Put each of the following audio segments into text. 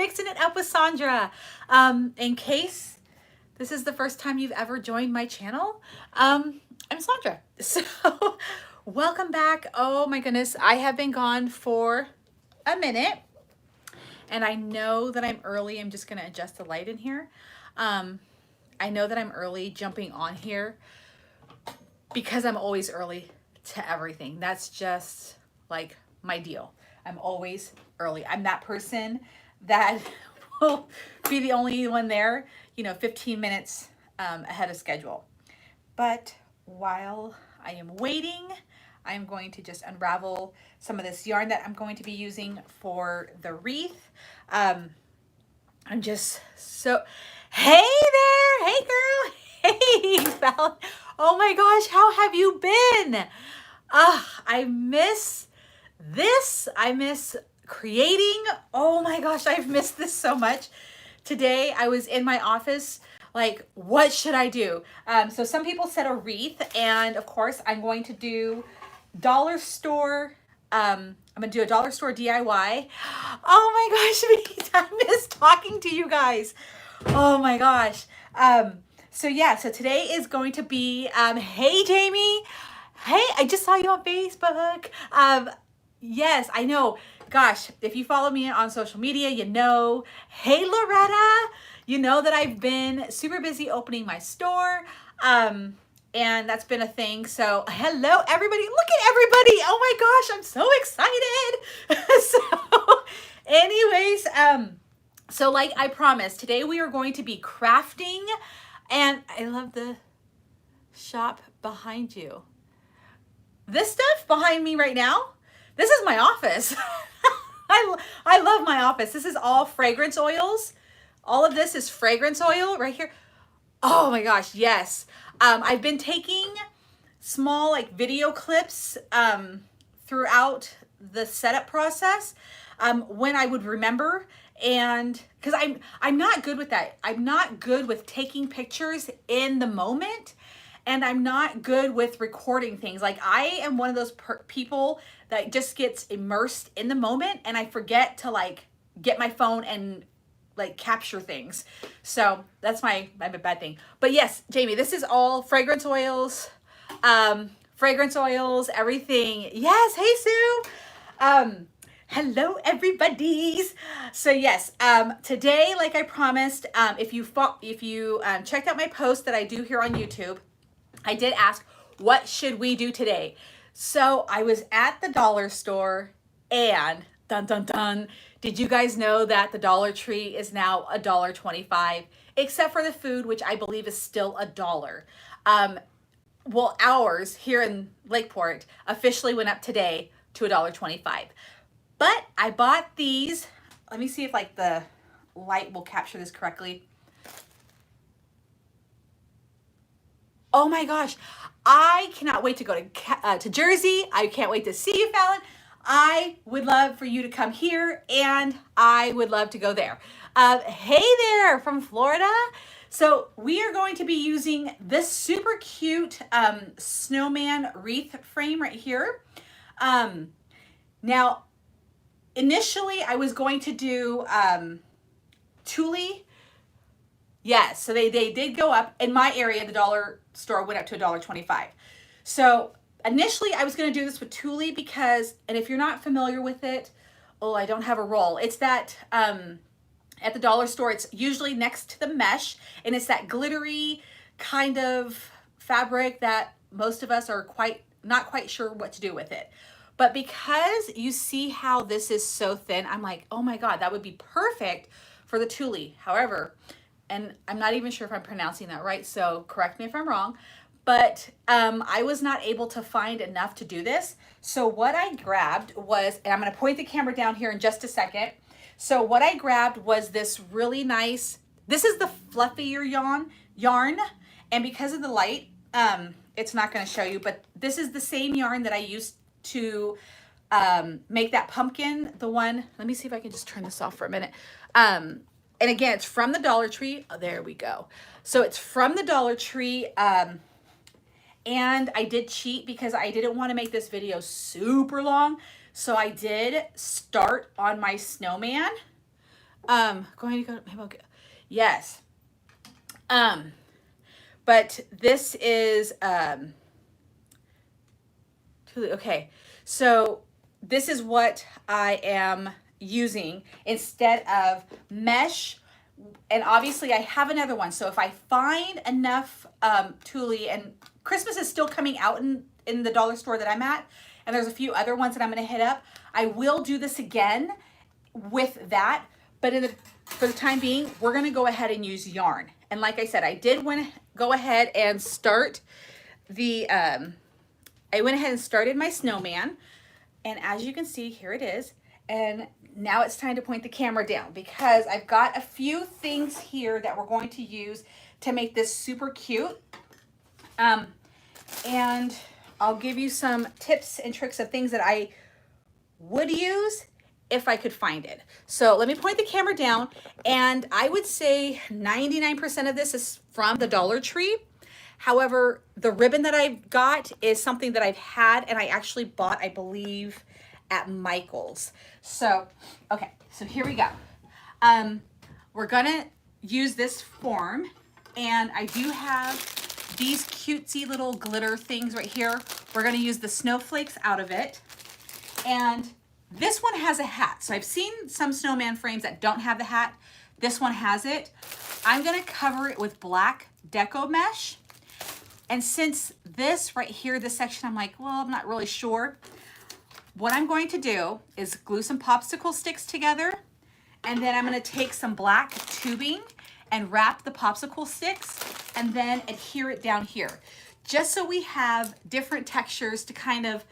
Mixing It Up with Sandra. In case this is the first time you've ever joined my channel, I'm Sandra. So welcome back. Oh my goodness, I have been gone for a minute and I know that I'm early. I'm just gonna adjust the light in here. I know that I'm early jumping on here because I'm always early to everything. That's just like my deal. I'm always early. I'm that person that will be the only one there, 15 minutes ahead of schedule. But while I am waiting, I'm going to just unravel some of this yarn that I'm going to be using for the wreath. I'm just so, hey there, hey girl, hey Val. Oh my gosh, how have you been? I miss this. I miss creating. Oh my gosh, I've missed this so much. Today I was in my office like, what should I do? So some people said a wreath, and of course I'm going to do dollar store. I'm gonna do a dollar store DIY. Oh my gosh, I miss talking to you guys. Oh my gosh. So yeah, so today is going to be, hey Jamie. Hey, I just saw you on Facebook. Yes, I know. Gosh, if you follow me on social media, you know. Hey Loretta, you know that I've been super busy opening my store. And that's been a thing. So hello everybody. Look at everybody. Oh my gosh, I'm so excited. So anyways, so like I promised, today we are going to be crafting, and I love the shop behind you. This stuff behind me right now, this is my office. I love my office. This is all fragrance oils. All of this is fragrance oil right here. Oh my gosh, yes. I've been taking small like video clips throughout the setup process when I would remember, and because I'm not good with that. I'm not good with taking pictures in the moment, and I'm not good with recording things. Like I am one of those people that just gets immersed in the moment, and I forget to like get my phone and like capture things. So that's my bad thing. But yes, Jamie, this is all fragrance oils, everything. Yes. Hey, Sue. Hello everybody's. So yes, today, like I promised, if you checked out my post that I do here on YouTube, I did ask, what should we do today? So I was at the dollar store, and dun dun dun, did you guys know that the Dollar Tree is now $1.25, except for the food, which I believe is still $1. Well, ours here in Lakeport officially went up today to $1.25. But I bought these. Let me see if like the light will capture this correctly. Oh my gosh, I cannot wait to go to Jersey. I can't wait to see you, Fallon. I would love for you to come here, and I would love to go there. Hey there from Florida. So we are going to be using this super cute snowman wreath frame right here. Now, initially I was going to do tulle. Yes, so they did go up. In my area, the dollar store went up to $1.25. So initially I was going to do this with tulle because, and if you're not familiar with it, oh, I don't have a roll. It's that at the dollar store, it's usually next to the mesh, and it's that glittery kind of fabric that most of us are not quite sure what to do with it. But because you see how this is so thin, I'm like, oh my God, that would be perfect for the tulle. However, and I'm not even sure if I'm pronouncing that right, so correct me if I'm wrong, but I was not able to find enough to do this. So what I grabbed was, and I'm gonna point the camera down here in just a second. So what I grabbed was this really nice, this is the fluffier yarn, and because of the light, it's not gonna show you, but this is the same yarn that I used to make that pumpkin, the one, let me see if I can just turn this off for a minute. And again, it's from the Dollar Tree. Oh, there we go. So it's from the Dollar Tree. And I did cheat because I didn't want to make this video super long. So I did start on my snowman. Going to go, maybe I'll get, yes. But this is, okay. So this is what I am using instead of mesh. And obviously I have another one. So if I find enough tulle, and Christmas is still coming out in the dollar store that I'm at, and there's a few other ones that I'm going to hit up, I will do this again with that. But for the time being, we're going to go ahead and use yarn. And like I said, I did go ahead and start the, I went ahead and started my snowman. And as you can see, here it is. And now it's time to point the camera down because I've got a few things here that we're going to use to make this super cute. And I'll give you some tips and tricks of things that I would use if I could find it. So let me point the camera down, and I would say 99% of this is from the Dollar Tree. However, the ribbon that I've got is something that I've had and I actually bought, I believe, at Michael's. So, okay, so here we go. We're gonna use this form, and I do have these cutesy little glitter things right here. We're gonna use the snowflakes out of it. And this one has a hat. So I've seen some snowman frames that don't have the hat. This one has it. I'm gonna cover it with black deco mesh. And since this right here, this section, I'm like, well, I'm not really sure. What I'm going to do is glue some popsicle sticks together, and then I'm gonna take some black tubing and wrap the popsicle sticks and then adhere it down here. Just so we have different textures to kind of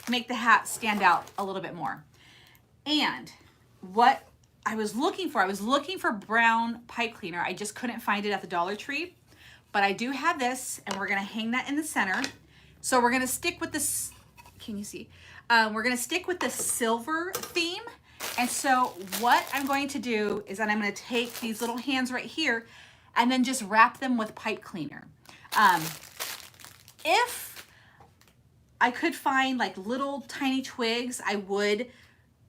make the hat stand out a little bit more. And what I was looking for brown pipe cleaner. I just couldn't find it at the Dollar Tree, but I do have this, and we're gonna hang that in the center. So we're gonna stick with this, can you see? We're gonna stick with the silver theme. And so what I'm going to do is that I'm gonna take these little hands right here and then just wrap them with pipe cleaner. If I could find like little tiny twigs, I would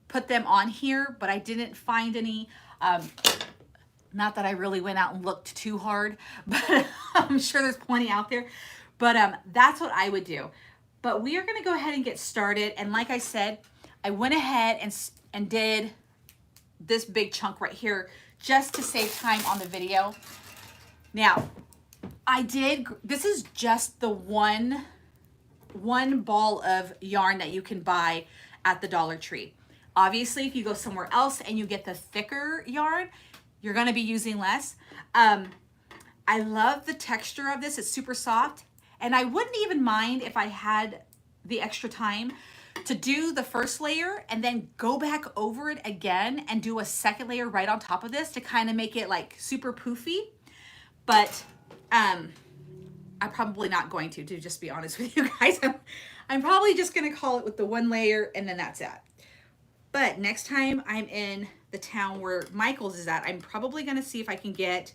put them on here, but I didn't find any. Not that I really went out and looked too hard, but I'm sure there's plenty out there. But that's what I would do. But we are gonna go ahead and get started. And like I said, I went ahead and did this big chunk right here just to save time on the video. Now, this is just the one ball of yarn that you can buy at the Dollar Tree. Obviously, if you go somewhere else and you get the thicker yarn, you're gonna be using less. I love the texture of this. It's super soft. And I wouldn't even mind if I had the extra time to do the first layer and then go back over it again and do a second layer right on top of this to kind of make it like super poofy. But I'm probably not going to just be honest with you guys. I'm probably just gonna call it with the one layer and then that's it. But next time I'm in the town where Michael's is at, I'm probably gonna see if I can get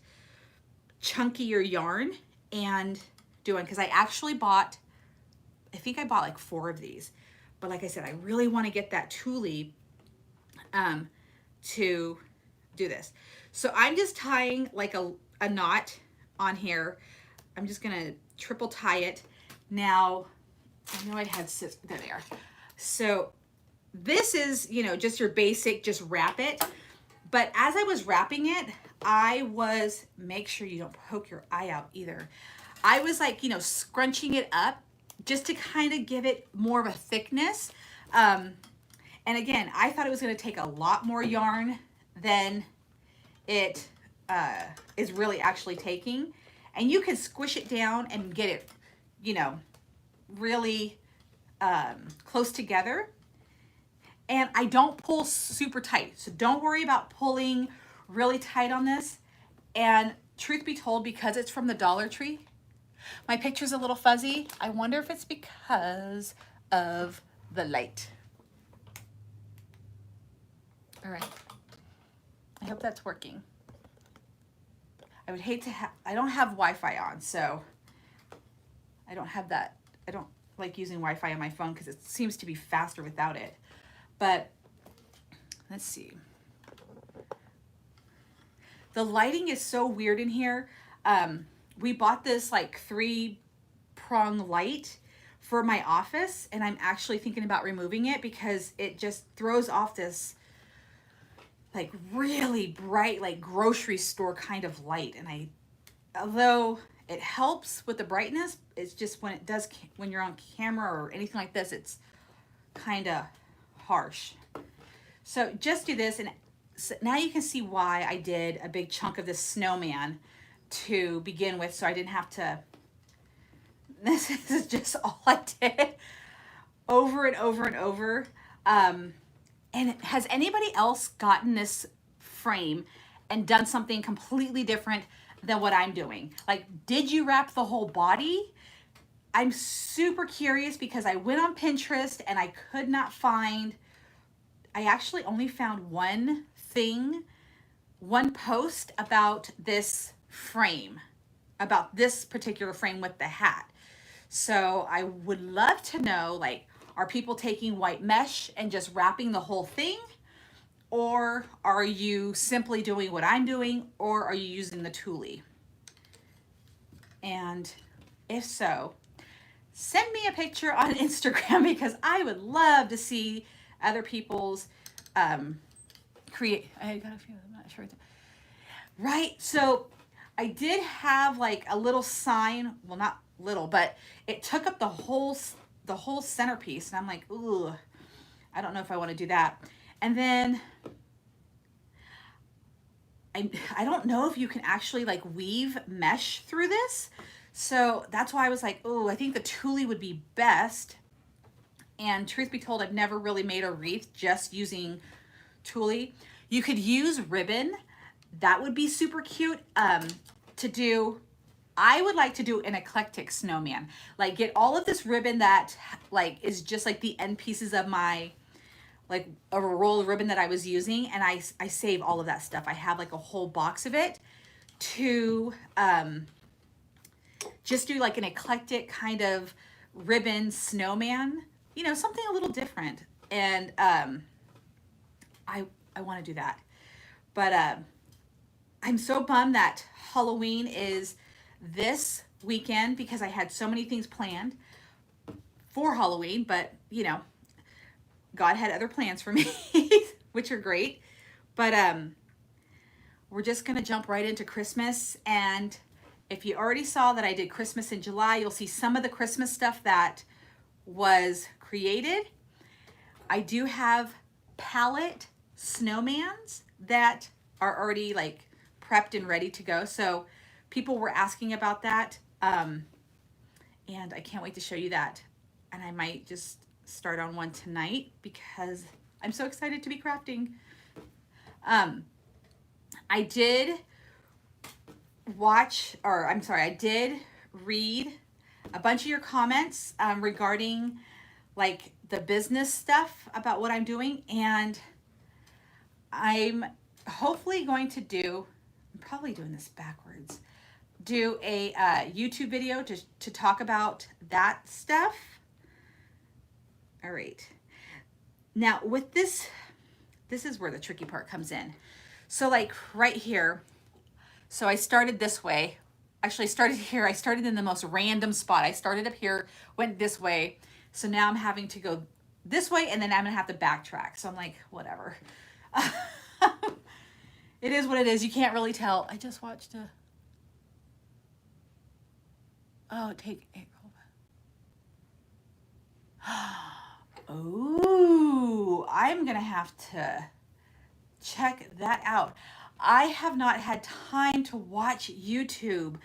chunkier yarn and do one, because I actually bought, I think I bought like 4 of these. But like I said, I really want to get that tulle to do this. So I'm just tying like a knot on here. I'm just gonna triple tie it. Now, I know I had, there they are. So this is, you know, just your basic, just wrap it. But as I was wrapping it, make sure you don't poke your eye out either. I was like, you know, scrunching it up just to kind of give it more of a thickness. And again, I thought it was going to take a lot more yarn than it is really actually taking. And you can squish it down and get it, you know, really close together. And I don't pull super tight. So don't worry about pulling really tight on this. And truth be told, because it's from the Dollar Tree, my picture's a little fuzzy. I wonder if it's because of the light. All right. I hope that's working. I would hate to have, I don't have Wi-Fi on, so I don't have that. I don't like using Wi-Fi on my phone because it seems to be faster without it. But let's see. The lighting is so weird in here. We bought this like 3-prong light for my office, and I'm actually thinking about removing it because it just throws off this like really bright, like grocery store kind of light. And although it helps with the brightness, it's just when you're on camera or anything like this, it's kind of harsh. So just do this, and so now you can see why I did a big chunk of this snowman to begin with, so I didn't have to. This is just all I did over and over and over. And has anybody else gotten this frame and done something completely different than what I'm doing? Like, did you wrap the whole body? I'm super curious because I went on Pinterest and I could not find, I actually only found one post about this frame, about this particular frame with the hat. So I would love to know, like, are people taking white mesh and just wrapping the whole thing? Or are you simply doing what I'm doing? Or are you using the Thule? And if so, send me a picture on Instagram because I would love to see other people's create. I got a few, I'm not sure. Right, so I did have like a little sign, well, not little, but it took up the whole centerpiece, and I'm like, ooh, I don't know if I want to do that. And then I don't know if you can actually like weave mesh through this, so that's why I was like, oh, I think the Thule would be best. And truth be told, I've never really made a wreath just using Thule. You could use ribbon. That would be super cute to do. I would like to do an eclectic snowman. Like, get all of this ribbon that like is just like the end pieces of my, like a roll of ribbon that I was using, and I save all of that stuff. I have like a whole box of it to just do like an eclectic kind of ribbon snowman, you know, something a little different. And I want to do that. But I'm so bummed that Halloween is this weekend because I had so many things planned for Halloween, but you know, God had other plans for me, which are great. But we're just gonna jump right into Christmas. And if you already saw that I did Christmas in July, you'll see some of the Christmas stuff that was created. I do have palette snowmans that are already like prepped and ready to go. So people were asking about that. And I can't wait to show you that. And I might just start on one tonight because I'm so excited to be crafting. I did I did read a bunch of your comments regarding like the business stuff about what I'm doing, and I'm hopefully going to do, I'm probably doing this backwards, do a YouTube video to talk about that stuff. All right. Now with this is where the tricky part comes in. So like right here, so I started this way. Actually, I started here. I started in the most random spot. I started up here, went this way. So now I'm having to go this way, and then I'm gonna have to backtrack. So I'm like, whatever. It is what it is. You can't really tell. I just watched a, oh, I'm gonna have to check that out. I have not had time to watch YouTube.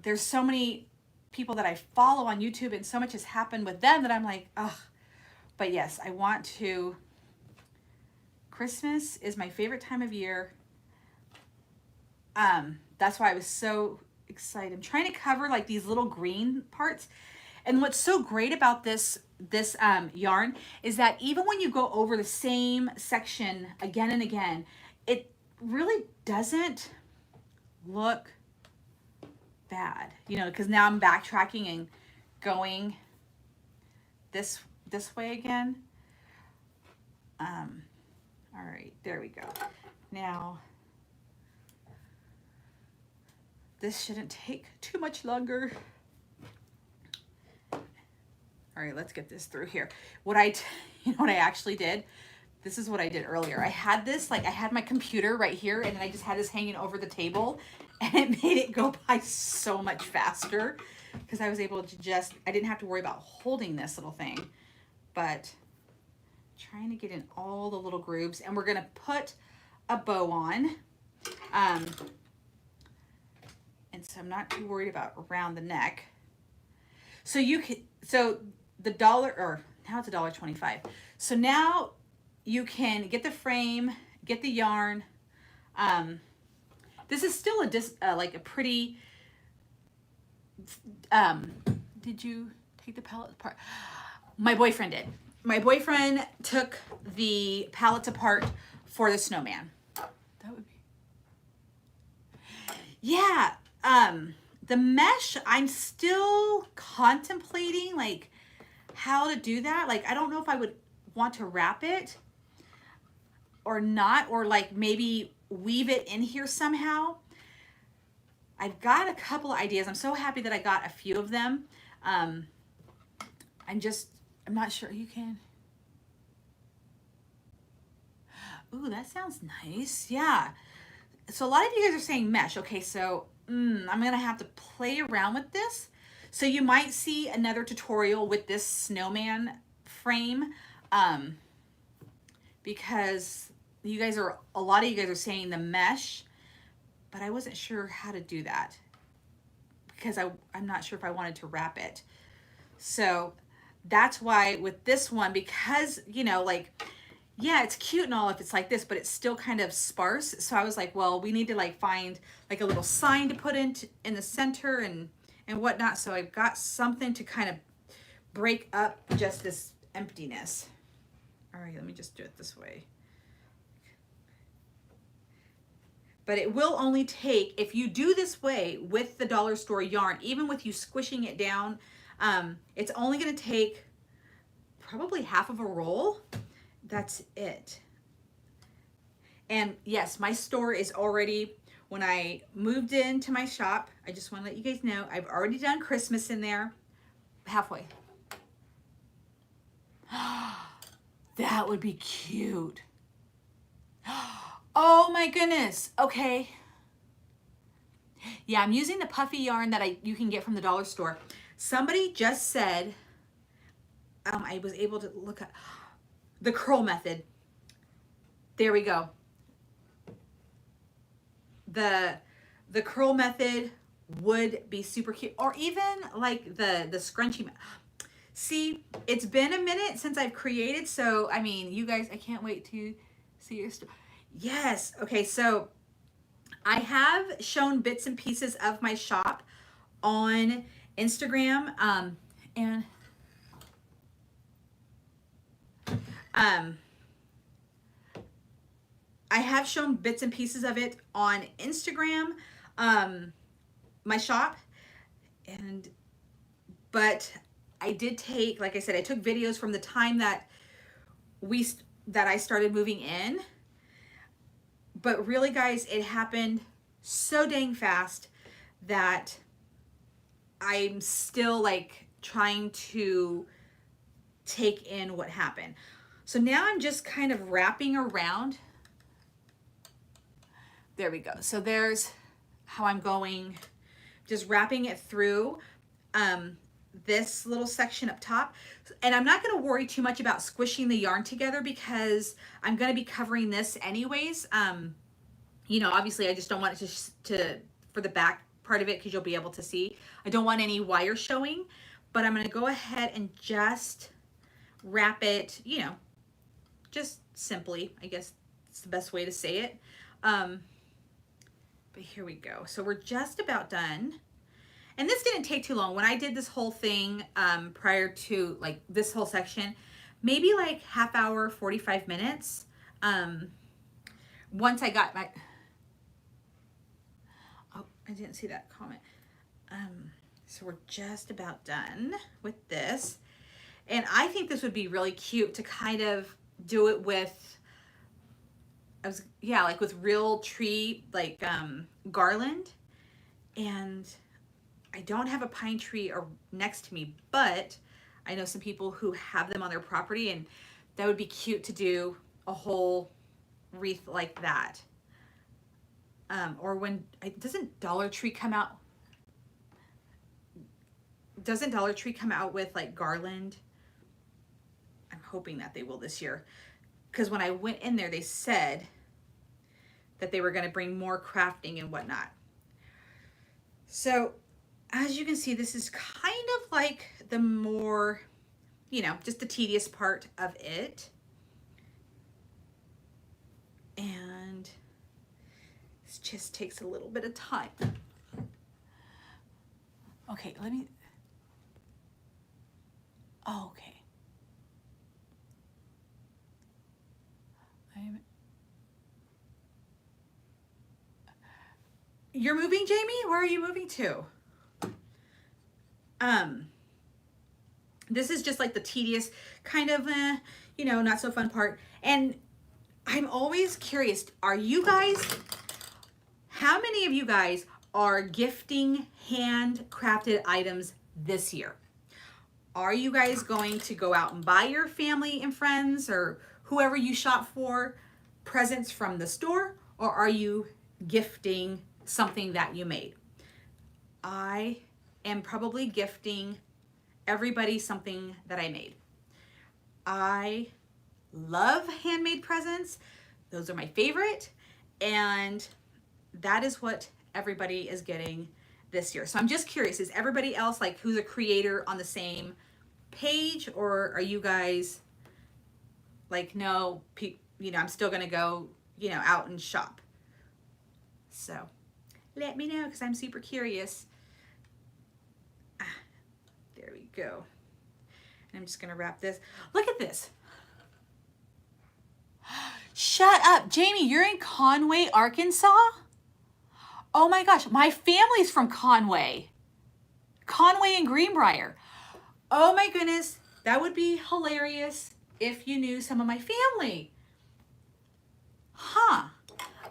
There's so many people that I follow on YouTube, and so much has happened with them that I'm like, ugh. But yes, I want to. Christmas is my favorite time of year. That's why I was so excited. I'm trying to cover like these little green parts. And what's so great about this yarn is that even when you go over the same section again and again, it really doesn't look bad, you know, because now I'm backtracking and going this way again. All right, there we go. Now This shouldn't take too much longer. All right, let's get this through here. You know what I actually did? This is what I did earlier. I had this, like I had my computer right here and then I just had this hanging over the table and it made it go by so much faster because I was able to I didn't have to worry about holding this little thing, but trying to get in all the little grooves, and we're gonna put a bow on. And so I'm not too worried about around the neck. So the dollar, or now it's $1.25. So now you can get the frame, get the yarn. This is still like a pretty, did you take the palette apart? My boyfriend did. My boyfriend took the pallets apart for the snowman. That would be, yeah. The mesh, I'm still contemplating like how to do that. Like, I don't know if I would want to wrap it or not, or like maybe weave it in here somehow. I've got a couple of ideas. I'm so happy that I got a few of them. I'm not sure you can. Ooh, that sounds nice. Yeah. So a lot of you guys are saying mesh. Okay, so I'm gonna have to play around with this. So you might see another tutorial with this snowman frame, because a lot of you guys are saying the mesh, but I wasn't sure how to do that because I'm not sure if I wanted to wrap it. So that's why with this one, because, you know, like, yeah, it's cute and all if it's like this, but it's still kind of sparse. So I was like, well, we need to like find like a little sign to put in the center and whatnot. So I've got something to kind of break up just this emptiness. All right, let me just do it this way. But it will only take, if you do this way with the dollar store yarn, even with you squishing it down, it's only gonna take probably half of a roll. That's it. And yes, my store is already, when I moved into my shop, I just want to let you guys know, I've already done Christmas in there. Halfway. That would be cute. Oh my goodness. Okay. Yeah, I'm using the puffy yarn that you can get from the dollar store. Somebody just said, I was able to look at the curl method. There we go. The curl method would be super cute, or even like the scrunchie. See, it's been a minute since I've created, so I mean, you guys, I can't wait to see your stuff. Yes. Okay, so I have shown bits and pieces of my shop on Instagram, and I have shown bits and pieces of it on Instagram, my shop, but I did take, like I said, I took videos from the time that I started moving in. But really, guys, it happened so dang fast that I'm still like trying to take in what happened. So now I'm just kind of wrapping around. There we go. So there's how I'm going, just wrapping it through this little section up top. And I'm not going to worry too much about squishing the yarn together because I'm going to be covering this anyways. You know, obviously I just don't want it to for the back part of it, because you'll be able to see. I don't want any wire showing, but I'm going to go ahead and just wrap it, you know, just simply, I guess it's the best way to say it. But here we go. So we're just about done. And this didn't take too long. When I did this whole thing prior to like this whole section, maybe like half hour, 45 minutes. Once I got my, oh, I didn't see that comment. So we're just about done with this. And I think this would be really cute to kind of do it with, like with real tree, like garland. And I don't have a pine tree or next to me, but I know some people who have them on their property, and that would be cute to do a whole wreath like that. Or when, doesn't Dollar Tree come out? Doesn't Dollar Tree come out with like garland? I'm hoping that they will this year. Because when I went in there, they said that they were going to bring more crafting and whatnot. So as you can see, this is kind of like the more, you know, just the tedious part of it. And this just takes a little bit of time. Okay, let me, oh, okay. You're moving, Jamie? Where are you moving to? This is just like the tedious kind of, you know, not so fun part. And I'm always curious, are you guys, how many of you guys are gifting handcrafted items this year? Are you guys going to go out and buy your family and friends or whoever you shop for presents from the store, or are you gifting something that you made? I am probably gifting everybody something that I made. I love handmade presents. Those are my favorite. And that is what everybody is getting this year. So I'm just curious, is everybody else like who's a creator on the same page, or are you guys like, no, you know, I'm still gonna go, you know, out and shop? So let me know, because I'm super curious. There we go. And I'm just gonna wrap this. Look at this. Shut up, Jamie, you're in Conway, Arkansas? Oh my gosh, my family's from Conway. Conway and Greenbrier. Oh my goodness, that would be hilarious if you knew some of my family. Huh,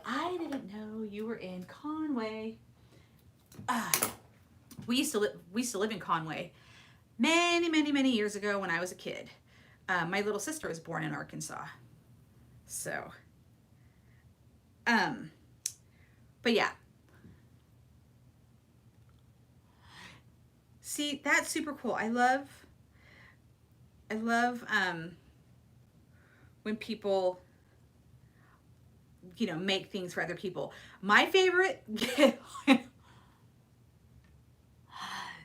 I didn't know you were in Conway. We used to live in Conway many years ago when I was a kid. My little sister was born in Arkansas. So, but yeah. See, that's super cool. I love when people, you know, make things for other people. My favorite,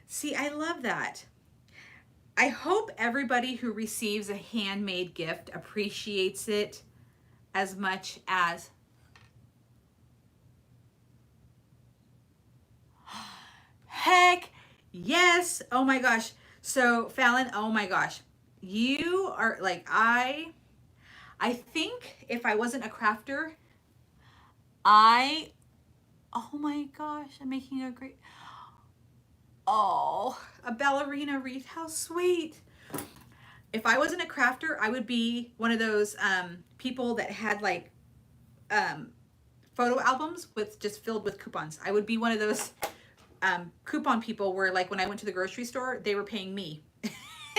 see, I love that. I hope everybody who receives a handmade gift appreciates it as much as, heck yes. Oh my gosh. So Fallon, oh my gosh, you are like, I think if I wasn't a crafter, oh my gosh, I'm making a great, oh, a ballerina wreath, how sweet. If I wasn't a crafter, I would be one of those people that had like photo albums with just filled with coupons. I would be one of those coupon people where, like, when I went to the grocery store, they were paying me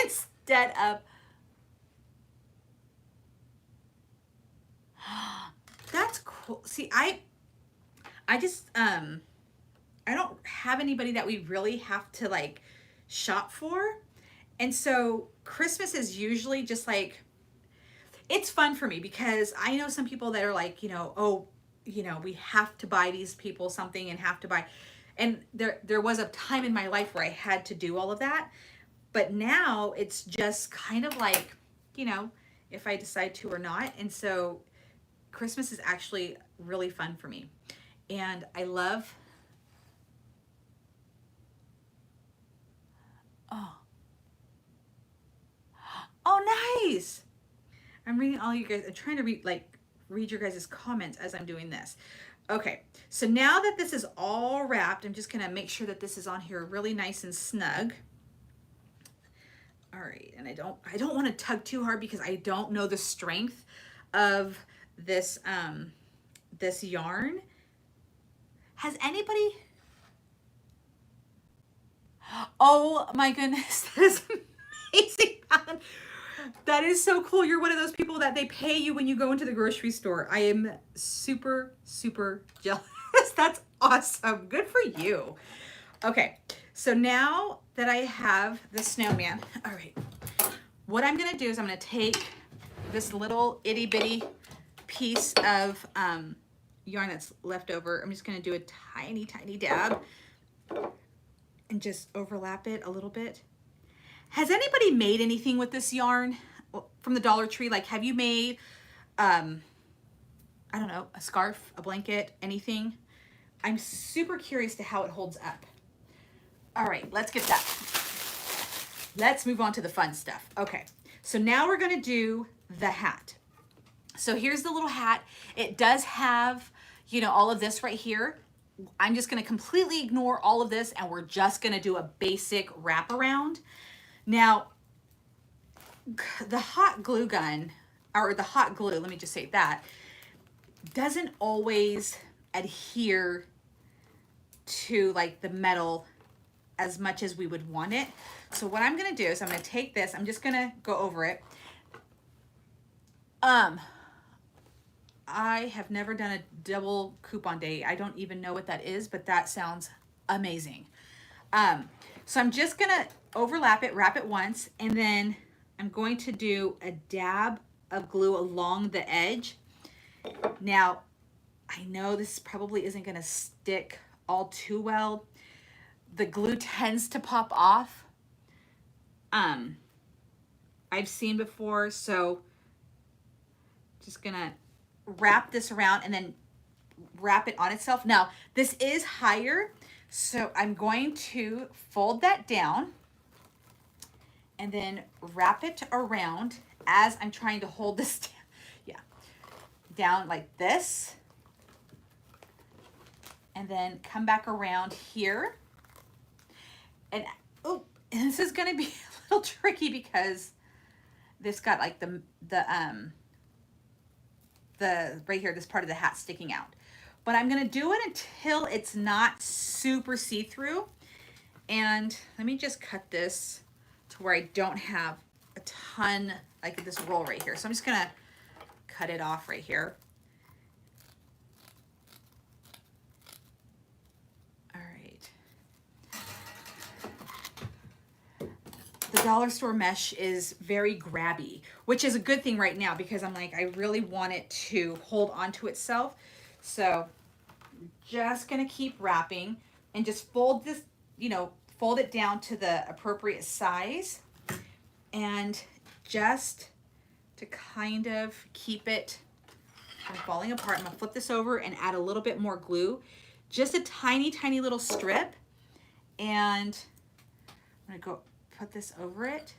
instead of, that's cool. See, I just I don't have anybody that we really have to like shop for. And so Christmas is usually just like, it's fun for me because I know some people that are like, you know, oh, you know, we have to buy these people something and have to buy. And there was a time in my life where I had to do all of that. But now it's just kind of like, you know, if I decide to or not. And so Christmas is actually really fun for me. And I love, oh, nice. I'm reading all you guys. I'm trying to read your guys' comments as I'm doing this. Okay, so now that this is all wrapped, I'm just gonna make sure that this is on here really nice and snug. All right, and I don't want to tug too hard because I don't know the strength of this this yarn. Has anybody, Oh my goodness, that is amazing. That is so cool. You're one of those people that they pay you when you go into the grocery store. I am super, super jealous. That's awesome. Good for you. Okay, so now that I have the snowman, all right, what I'm gonna do is I'm gonna take this little itty bitty piece of yarn that's left over. I'm just gonna do a tiny, tiny dab and just overlap it a little bit. Has anybody made anything with this yarn from the Dollar Tree? Like, have you made, I don't know, a scarf, a blanket, anything? I'm super curious to how it holds up. All right, let's get that. Let's move on to the fun stuff. Okay, so now we're gonna do the hat. So here's the little hat. It does have, you know, all of this right here. I'm just gonna completely ignore all of this and we're just gonna do a basic wraparound. Now, the hot glue gun, or the hot glue, let me just say that, doesn't always adhere to like the metal as much as we would want it. So what I'm gonna do is I'm gonna take this, I'm just gonna go over it. I have never done a double coupon date. I don't even know what that is, but that sounds amazing. So I'm just gonna overlap it, wrap it once, and then I'm going to do a dab of glue along the edge. Now, I know this probably isn't gonna stick all too well. The glue tends to pop off. I've seen before, so just gonna wrap this around and then wrap it on itself. Now, this is higher, so I'm going to fold that down and then wrap it around as I'm trying to hold this down. Yeah, down like this. And then come back around here. And oh, and this is gonna be a little tricky because this got like the right here, this part of the hat sticking out. But I'm gonna do it until it's not super see-through. And let me just cut this to where I don't have a ton, like this roll right here. So I'm just gonna cut it off right here. All right. The dollar store mesh is very grabby, which is a good thing right now because I'm like, I really want it to hold onto itself. So just gonna keep wrapping and just fold this, you know, fold it down to the appropriate size and just to kind of keep it from falling apart. I'm gonna flip this over and add a little bit more glue, just a tiny, tiny little strip. And I'm gonna go put this over it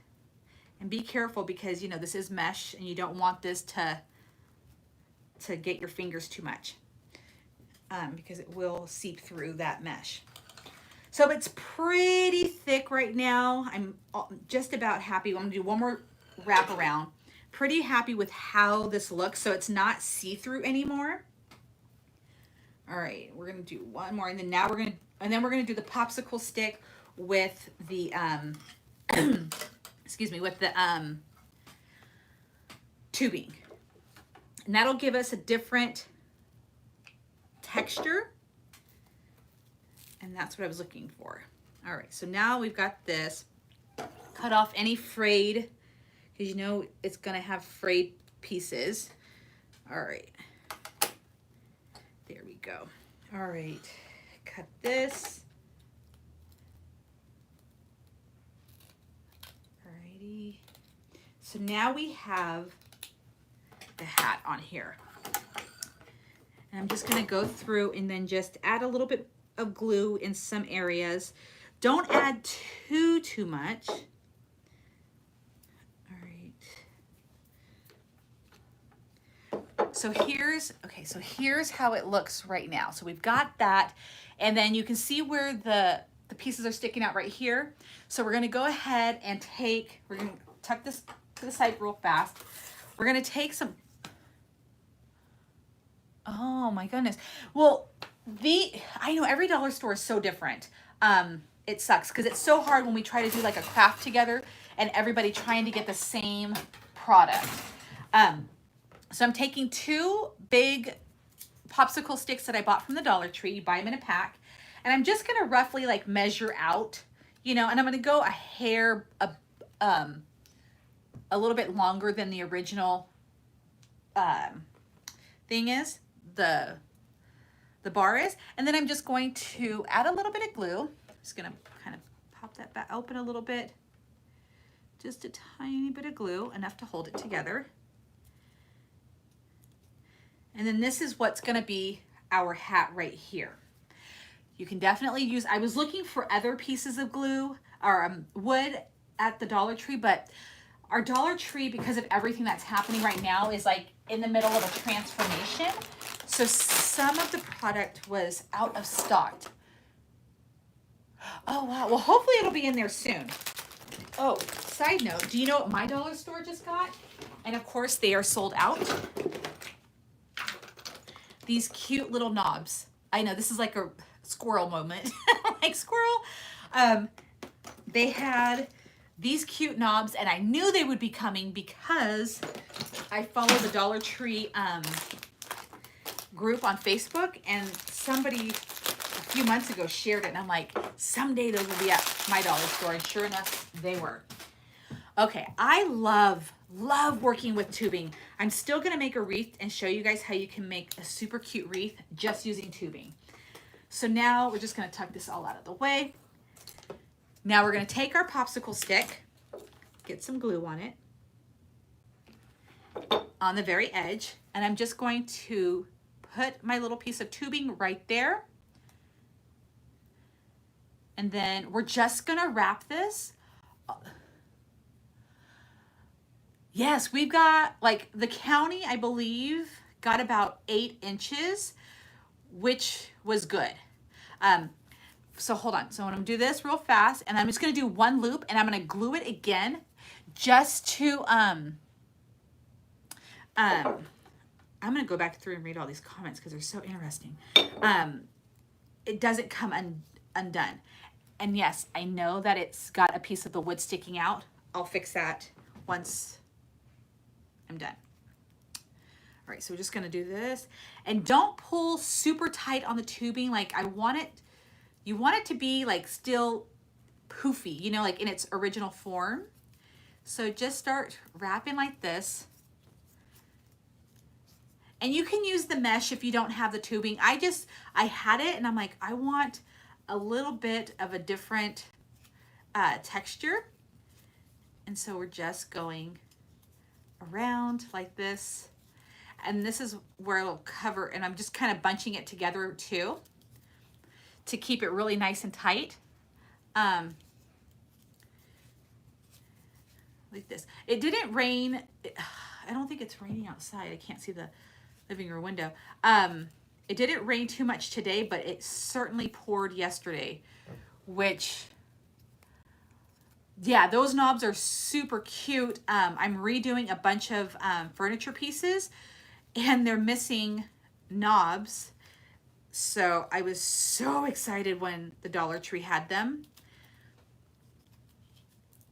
and be careful because, you know, this is mesh and you don't want this to get your fingers too much because it will seep through that mesh. So it's pretty thick right now. I'm just about happy. I'm gonna do one more wrap around. Pretty happy with how this looks. So it's not see-through anymore. All right, we're gonna do one more, and then now we're gonna do the popsicle stick with the excuse me, with the tubing, and that'll give us a different texture. And that's what I was looking for. All right, so now we've got this. Cut off any frayed, because you know it's gonna have frayed pieces. All right, there we go. All right, cut this. Alrighty, so now we have the hat on here. And I'm just gonna go through and then just add a little bit of glue in some areas. Don't add too much. All right. So here's how it looks right now. So we've got that, and then you can see where the pieces are sticking out right here. So we're gonna go ahead and we're gonna tuck this to the side real fast. We're gonna take some, oh my goodness. Well, I know every dollar store is so different. it sucks because it's so hard when we try to do like a craft together and everybody trying to get the same product. So I'm taking 2 big popsicle sticks that I bought from the Dollar Tree. You buy them in a pack. And I'm just going to roughly like measure out, you know, and I'm going to go a hair, a little bit longer than the original thing is, the bar is. And then I'm just going to add a little bit of glue. I'm just going to kind of pop that back open a little bit. Just a tiny bit of glue, enough to hold it together. And then this is what's going to be our hat right here. You can definitely use, I was looking for other pieces of glue or wood at the Dollar Tree, but our Dollar Tree, because of everything that's happening right now, is like in the middle of a transformation. So some of the product was out of stock. Oh, wow. Well, hopefully it'll be in there soon. Oh, side note, do you know what my dollar store just got? And of course they are sold out. These cute little knobs. I know this is like a squirrel moment. Like squirrel. They had these cute knobs and I knew they would be coming because I follow the Dollar Tree group on Facebook, and somebody a few months ago shared it, and I'm like, someday those will be at my dollar store, and sure enough, they were. Okay, I love working with tubing. I'm still gonna make a wreath and show you guys how you can make a super cute wreath just using tubing. So now we're just gonna tuck this all out of the way. Now we're gonna take our popsicle stick, get some glue on it, on the very edge, and I'm just going to put my little piece of tubing right there. And then we're just gonna wrap this. Yes, we've got, like, the county, I believe, got about 8 inches, which was good. So hold on. So I'm gonna do this real fast, and I'm just gonna do 1 loop, and I'm gonna glue it again just to, I'm gonna go back through and read all these comments because they're so interesting. It doesn't come undone. And yes, I know that it's got a piece of the wood sticking out. I'll fix that once I'm done. All right, so we're just gonna do this. And don't pull super tight on the tubing. Like you want it to be like still poofy, you know, like in its original form. So just start wrapping like this. And you can use the mesh if you don't have the tubing. I had it and I'm like, I want a little bit of a different texture. And so we're just going around like this. And this is where it'll cover, and I'm just kind of bunching it together too to keep it really nice and tight. Like this. It didn't rain. I don't think it's raining outside. I can't see the living room window. It didn't rain too much today, but it certainly poured yesterday, which, yeah, those knobs are super cute. I'm redoing a bunch of furniture pieces and they're missing knobs. So I was so excited when the Dollar Tree had them.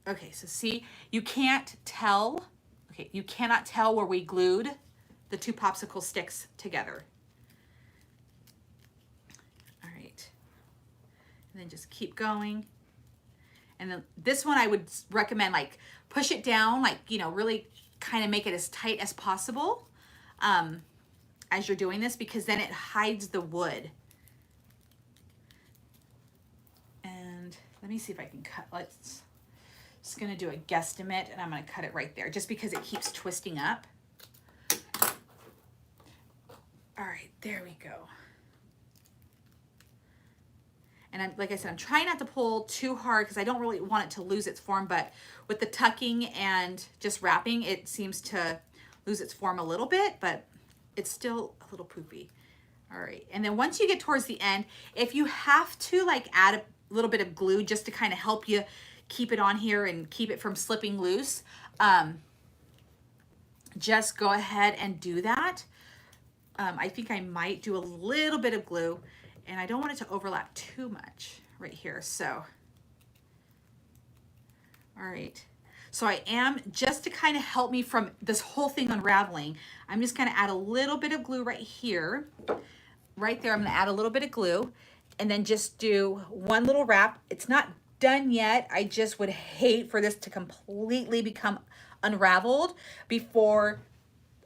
Okay, so see, you can't tell. Okay, you cannot tell where we glued the 2 popsicle sticks together. All right, and then just keep going. And then this one I would recommend, like, push it down, like, you know, really kind of make it as tight as possible as you're doing this, because then it hides the wood. And let me see if I can cut, just gonna do a guesstimate, and I'm gonna cut it right there just because it keeps twisting up. All right, there we go. And like I said, I'm trying not to pull too hard because I don't really want it to lose its form, but with the tucking and just wrapping, it seems to lose its form a little bit, but it's still a little poofy. All right, and then once you get towards the end, if you have to like add a little bit of glue just to kind of help you keep it on here and keep it from slipping loose, just go ahead and do that. I think I might do a little bit of glue, and I don't want it to overlap too much right here. So All right. So I am, just to kind of help me from this whole thing unraveling, I'm just going to add a little bit of glue right here. Right there, I'm going to add a little bit of glue and then just do one little wrap. It's not done yet. I just would hate for this to completely become unraveled before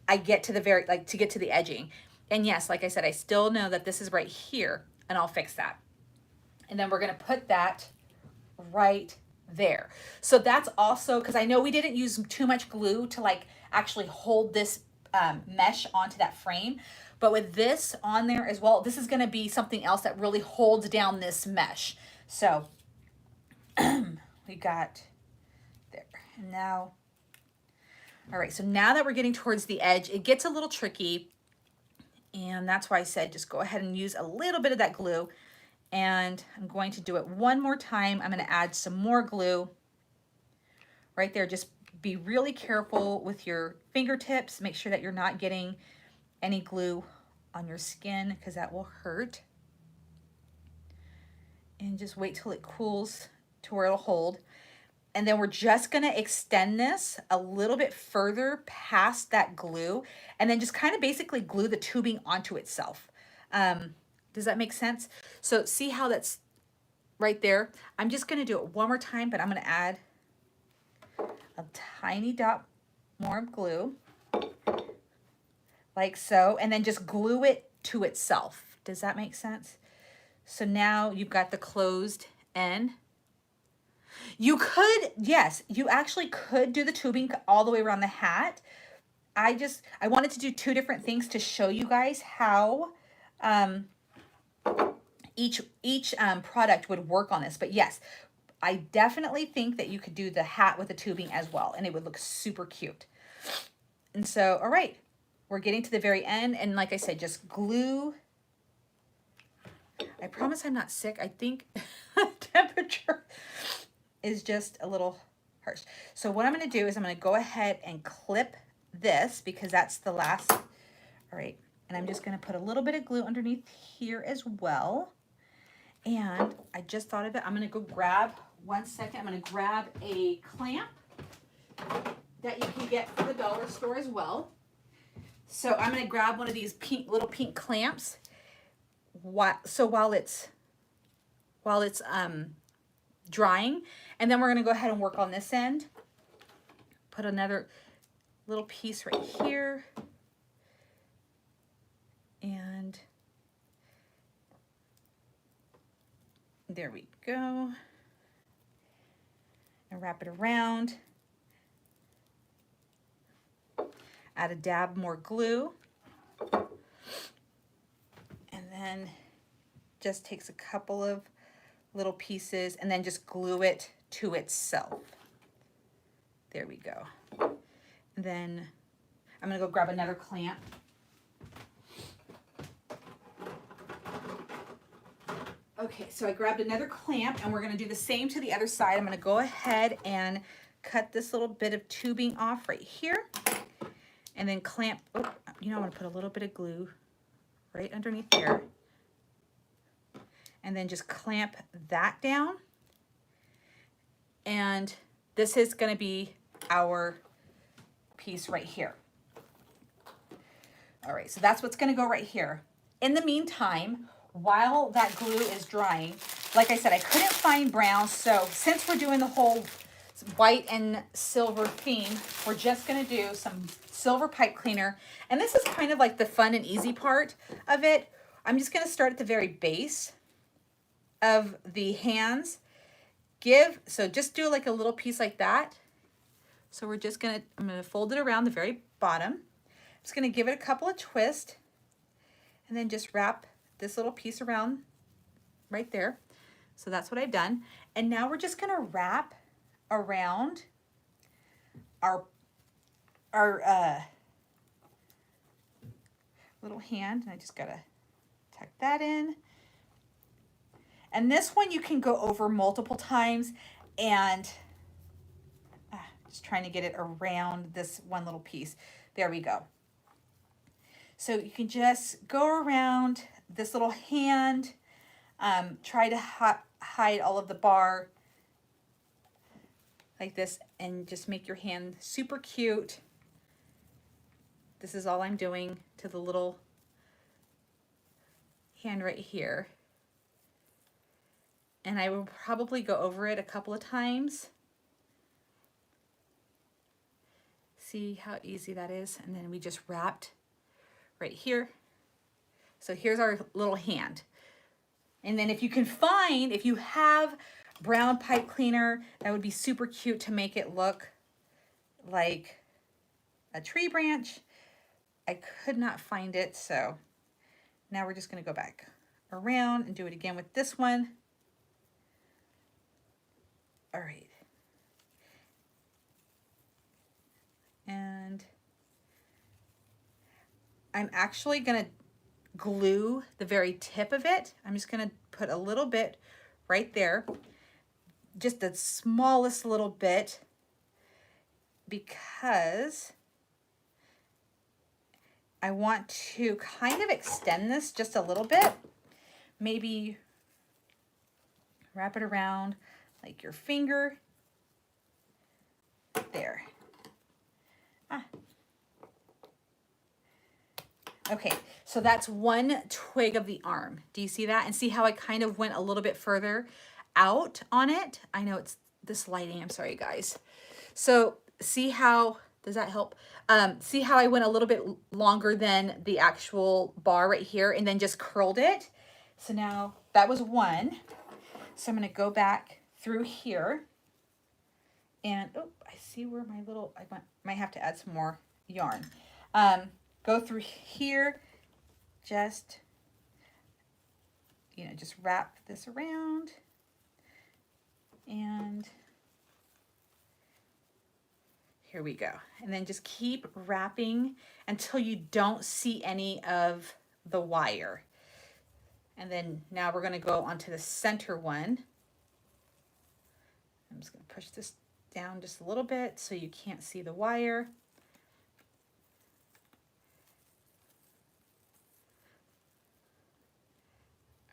I get to the very, like, to get to the edging. And yes, like I said, I still know that this is right here, and I'll fix that. And then we're going to put that right there. So that's also, because I know we didn't use too much glue to like actually hold this mesh onto that frame. But with this on there as well, this is going to be something else that really holds down this mesh. So we got there. And now, all right, so now that we're getting towards the edge, it gets a little tricky. And that's why I said just go ahead and use a little bit of that glue. And I'm going to do it one more time. I'm going to add some more glue right there. Just be really careful with your fingertips. Make sure that you're not getting any glue on your skin because that will hurt. And just wait till it cools to where it'll hold. And then we're just going to extend this a little bit further past that glue and then just kind of basically glue the tubing onto itself. Does that make sense? So see how that's right there? I'm just going to do it one more time, but I'm going to add a tiny dot more of glue, like so, and then just glue it to itself. Does that make sense? So now you've got the closed end. You could, yes, you actually could do the tubing all the way around the hat. I wanted to do two different things to show you guys how each product would work on this. But yes, I definitely think that you could do the hat with the tubing as well, and it would look super cute. And so, all right, we're getting to the very end. And like I said, just glue. I promise I'm not sick. I think temperature is just a little harsh. So what I'm going to do is I'm going to go ahead and clip this because that's the last. All right. And I'm just going to put a little bit of glue underneath here as well. And I just thought of it. I'm going to go grab, one second. I'm going to grab a clamp that you can get from the dollar store as well. So I'm going to grab one of these little pink clamps. So while it's drying, and then we're going to go ahead and work on this end. Put another little piece right here. And there we go. And wrap it around. Add a dab more glue. And then just takes a couple of little pieces and then just glue it to itself. There we go. And then I'm going to go grab another clamp. Okay, so I grabbed another clamp and we're going to do the same to the other side. I'm going to go ahead and cut this little bit of tubing off right here and then clamp. Oh, you know, I'm going to put a little bit of glue right underneath there and then just clamp that down. And this is going to be our piece right here. All right, so that's what's going to go right here. In the meantime, while that glue is drying, like I said, I couldn't find brown, so since we're doing the whole white and silver theme, we're just going to do some silver pipe cleaner. And this is kind of like the fun and easy part of it. I'm just going to start at the very base of the hands. So just do like a little piece like that. So I'm going to fold it around the very bottom. I'm just going to give it a couple of twists and then just wrap this little piece around right there. So that's what I've done. And now we're just going to wrap around our little hand. And I just got to tuck that in. And this one you can go over multiple times and just trying to get it around this one little piece. There we go. So you can just go around this little hand, try to hide all of the bar. like this and just make your hand super cute. This is all I'm doing to the little hand right here. And I will probably go over it a couple of times. See how easy that is? And then we just wrapped right here. So here's our little hand. And then if you can find, if you have brown pipe cleaner, that would be super cute to make it look like a tree branch. I could not find it, so now we're just going to go back around and do it again with this one. All right. And I'm actually going to glue the very tip of it. I'm just going to put a little bit right there, just the smallest little bit, because I want to kind of extend this just a little bit. Maybe wrap it around like your finger. There. Okay, so that's one twig of the arm. Do you see that? And see how I kind of went a little bit further out on it? I know it's this lighting, I'm sorry guys. So see how, does that help? See how I went a little bit longer than the actual bar right here and then just curled it? So now that was one. So I'm gonna go back through here and, oh, I see where my little, might have to add some more yarn. Go through here, just, just wrap this around and here we go. And then just keep wrapping until you don't see any of the wire. And then now we're gonna go onto the center one. I'm just gonna push this down just a little bit so you can't see the wire.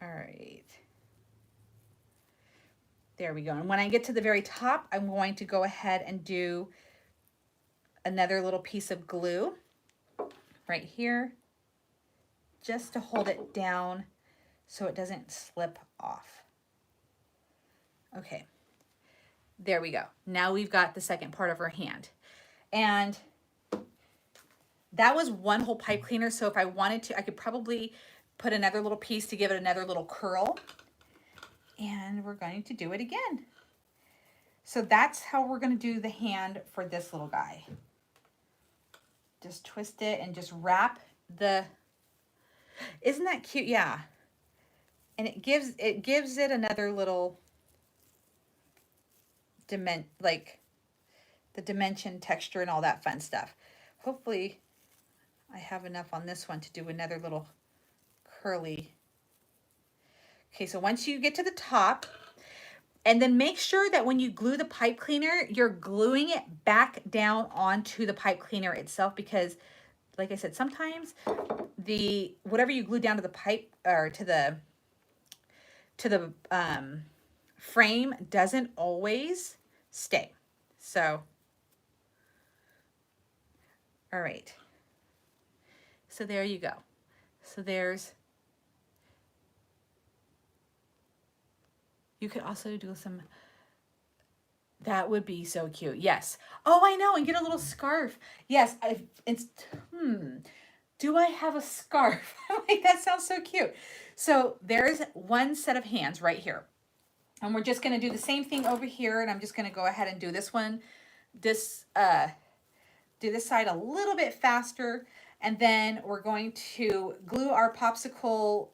All right. There we go. And when I get to the very top, I'm going to go ahead and do another little piece of glue right here, just to hold it down so it doesn't slip off. Okay, there we go. Now we've got the second part of our hand. And that was one whole pipe cleaner. So if I wanted to, I could probably put another little piece to give it another little curl. And we're going to do it again. So that's how we're going to do the hand for this little guy. Just twist it and just wrap the, isn't that cute? Yeah. And it gives it another little like the dimension, texture, and all that fun stuff. Hopefully I have enough on this one to do another little curly. Okay, so once you get to the top, and then make sure that when you glue the pipe cleaner, you're gluing it back down onto the pipe cleaner itself, because like I said, sometimes whatever you glue down to the pipe or to the frame doesn't always stay. So, all right. So there you go. So you could also do some, that would be so cute. Yes. Oh, I know. And get a little scarf. Yes. Do I have a scarf? Like, that sounds so cute. So there's one set of hands right here. And we're just going to do the same thing over here. And I'm just going to go ahead and do this one, do this side a little bit faster. And then we're going to glue our popsicle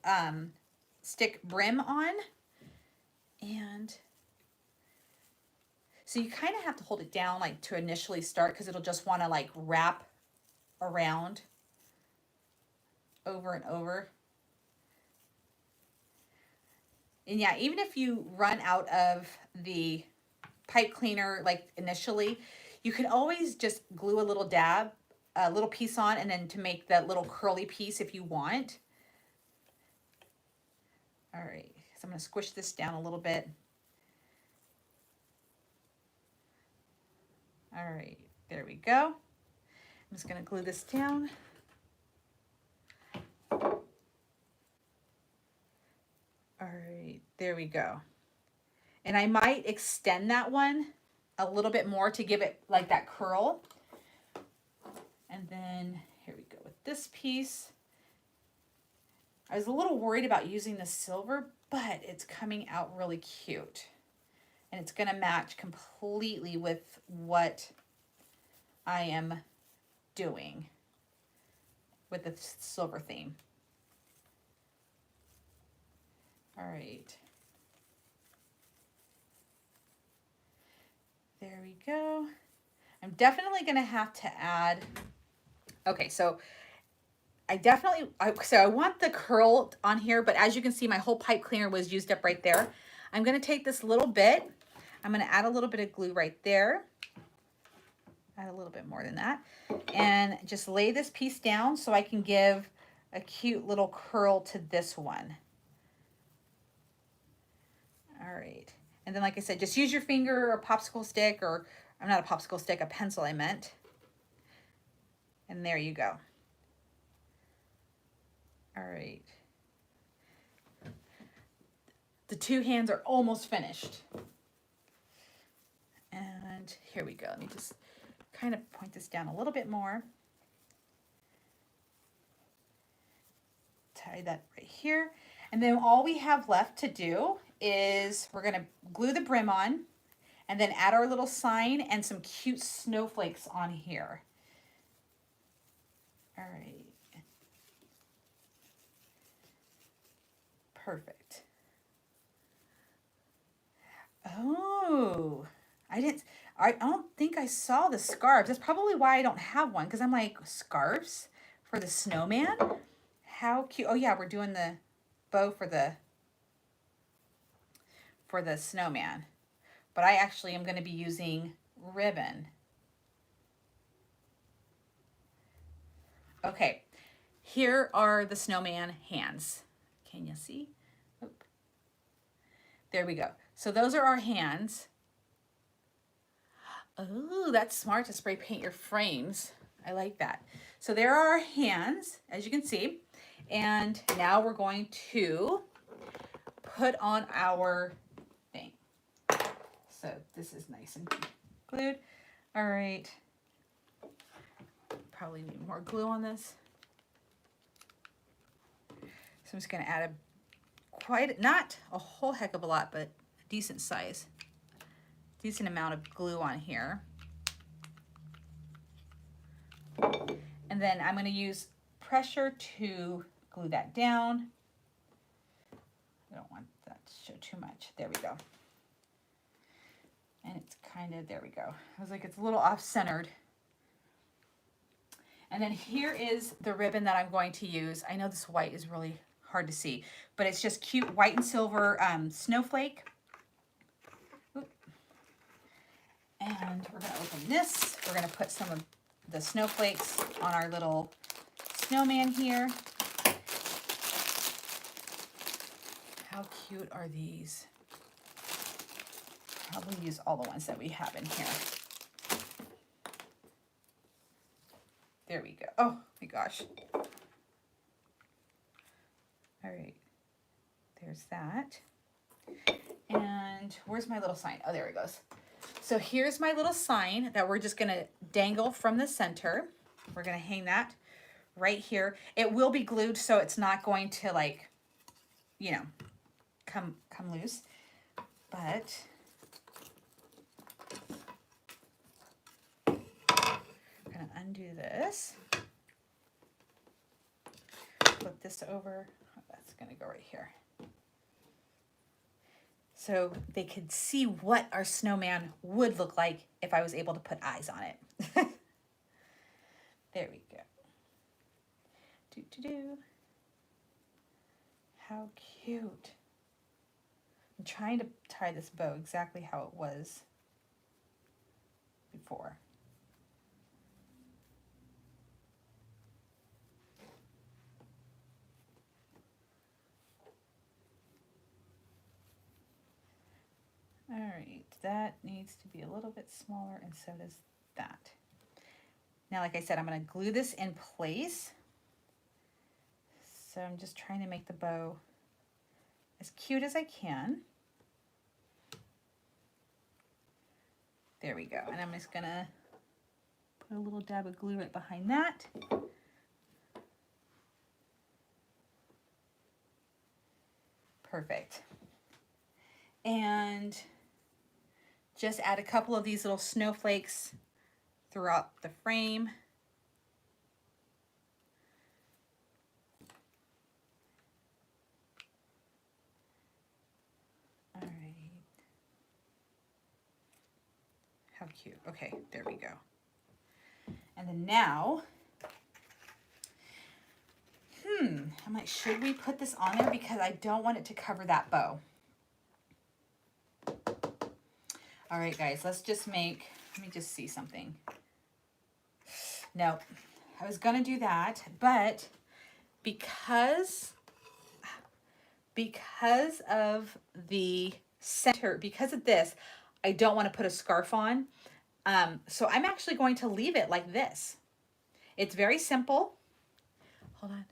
stick brim on. And so you kind of have to hold it down like to initially start, because it'll just want to like wrap around over and over. And yeah, even if you run out of the pipe cleaner like initially, you can always just glue a little piece on, and then to make that little curly piece if you want. All right, so I'm going to squish this down a little bit. All right, there we go. I'm just gonna glue this down. All right, there we go. And I might extend that one a little bit more to give it like that curl. And then here we go with this piece. I was a little worried about using the silver, but it's coming out really cute. And it's gonna match completely with what I am doing with the silver theme. All right. There we go. I'm definitely gonna have to add, okay, so I want the curl on here, but as you can see, my whole pipe cleaner was used up right there. I'm gonna take this little bit, I'm gonna add a little bit of glue right there. Add a little bit more than that. And just lay this piece down so I can give a cute little curl to this one. All right. And then, like I said, just use your finger or a popsicle stick, or I'm not a popsicle stick, a pencil I meant. And there you go. All right. The two hands are almost finished. And here we go. Let me just kind of point this down a little bit more. Tie that right here. And then all we have left to do is we're going to glue the brim on and then add our little sign and some cute snowflakes on here. All right. Perfect. Oh, I don't think I saw the scarves. That's probably why I don't have one, because I'm like, scarves for the snowman? How cute. Oh yeah, we're doing the bow for the snowman. But I actually am going to be using ribbon. Okay, here are the snowman hands. Can you see? Oop. There we go. So those are our hands. Oh, that's smart to spray paint your frames. I like that. So there are our hands, as you can see. And now we're going to put on our thing. So this is nice and glued. All right. Probably need more glue on this. So I'm just going to add not a whole heck of a lot, but a decent amount of glue on here. And then I'm going to use pressure to glue that down. I don't want that to show too much. There we go. And it's kind of, there we go. I was like, it's a little off-centered. And then here is the ribbon that I'm going to use. I know this white is really hard to see, but it's just cute white and silver snowflake. Oop. And we're going to open this. We're going to put some of the snowflakes on our little snowman here. How cute are these? Probably use all the ones that we have in here. There we go. Oh my gosh. All right. There's that. And where's my little sign? Oh, there it goes. So here's my little sign that we're just going to dangle from the center. We're going to hang that right here. It will be glued, so it's not going to, like, you know, come loose. But I'm going to undo this. Flip this over. Oh, that's going to go right here. So they could see what our snowman would look like if I was able to put eyes on it. There we go. How cute. I'm trying to tie this bow exactly how it was before. All right, that needs to be a little bit smaller, and so does Now, like I said, I'm going to glue this in place. So I'm just trying to make the bow as cute as I can. There we go. And I'm just going to put a little dab of glue right behind that. Perfect. And just add a couple of these little snowflakes throughout the frame. All right. How cute. Okay, there we go. And then now, I'm like, should we put this on there? Because I don't want it to cover that bow. All right, guys, let's just make, let me just see something. No, I was gonna do that, but because of the center, because of this, I don't want to put a scarf on. So I'm actually going to leave it like this. It's very simple. Hold on.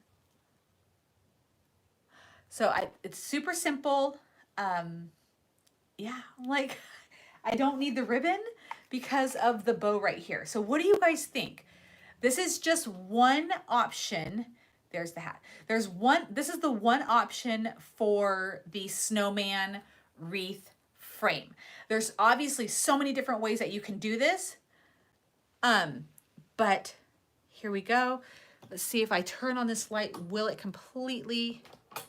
So it's super simple. Yeah, like I don't need the ribbon because of the bow right here. So what do you guys think? This is just one option. There's the hat. This is the one option for the snowman wreath frame. There's obviously so many different ways that you can do this. But here we go. Let's see if I turn on this light, will it completely,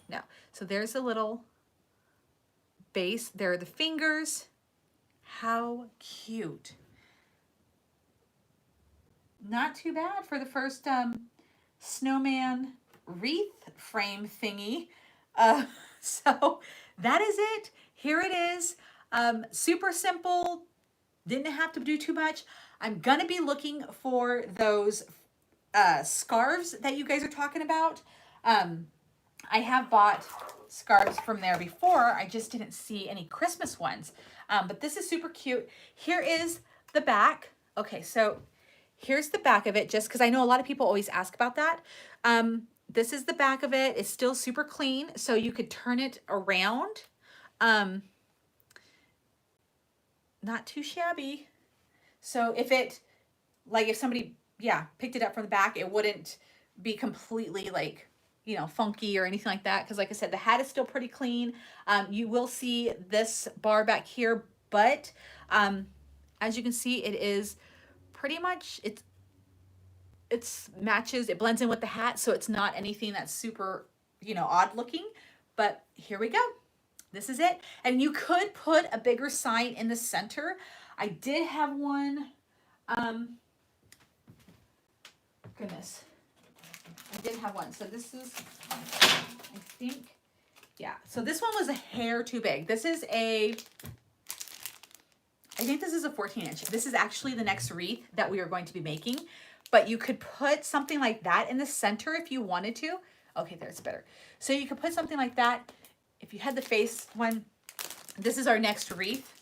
no. So there's a little base. There are the fingers. How cute. Not too bad for the first snowman wreath frame thingy. So that is it. Here it is. Super simple. Didn't have to do too much. I'm gonna be looking for those scarves that you guys are talking about. I have bought scarves from there before. I just didn't see any Christmas ones. But this is super cute. Here is the back. Okay, so here's the back of it, just because I know a lot of people always ask about that. This is the back of it. It's still super clean, so you could turn it around. Not too shabby. So if somebody, picked it up from the back, it wouldn't be completely like, funky or anything like that. Because like I said, the hat is still pretty clean. You will see this bar back here, but as you can see, it is pretty much, it's matches, it blends in with the hat. So it's not anything that's super, odd looking, but here we go. This is it. And you could put a bigger sign in the center. I did have one, goodness. I did have one. So this is, I think, yeah. So this one was a hair too big. This is I think this is a 14-inch. This is actually the next wreath that we are going to be making. But you could put something like that in the center if you wanted to. Okay, there's better. So you could put something like that. If you had the face one, this is our next wreath.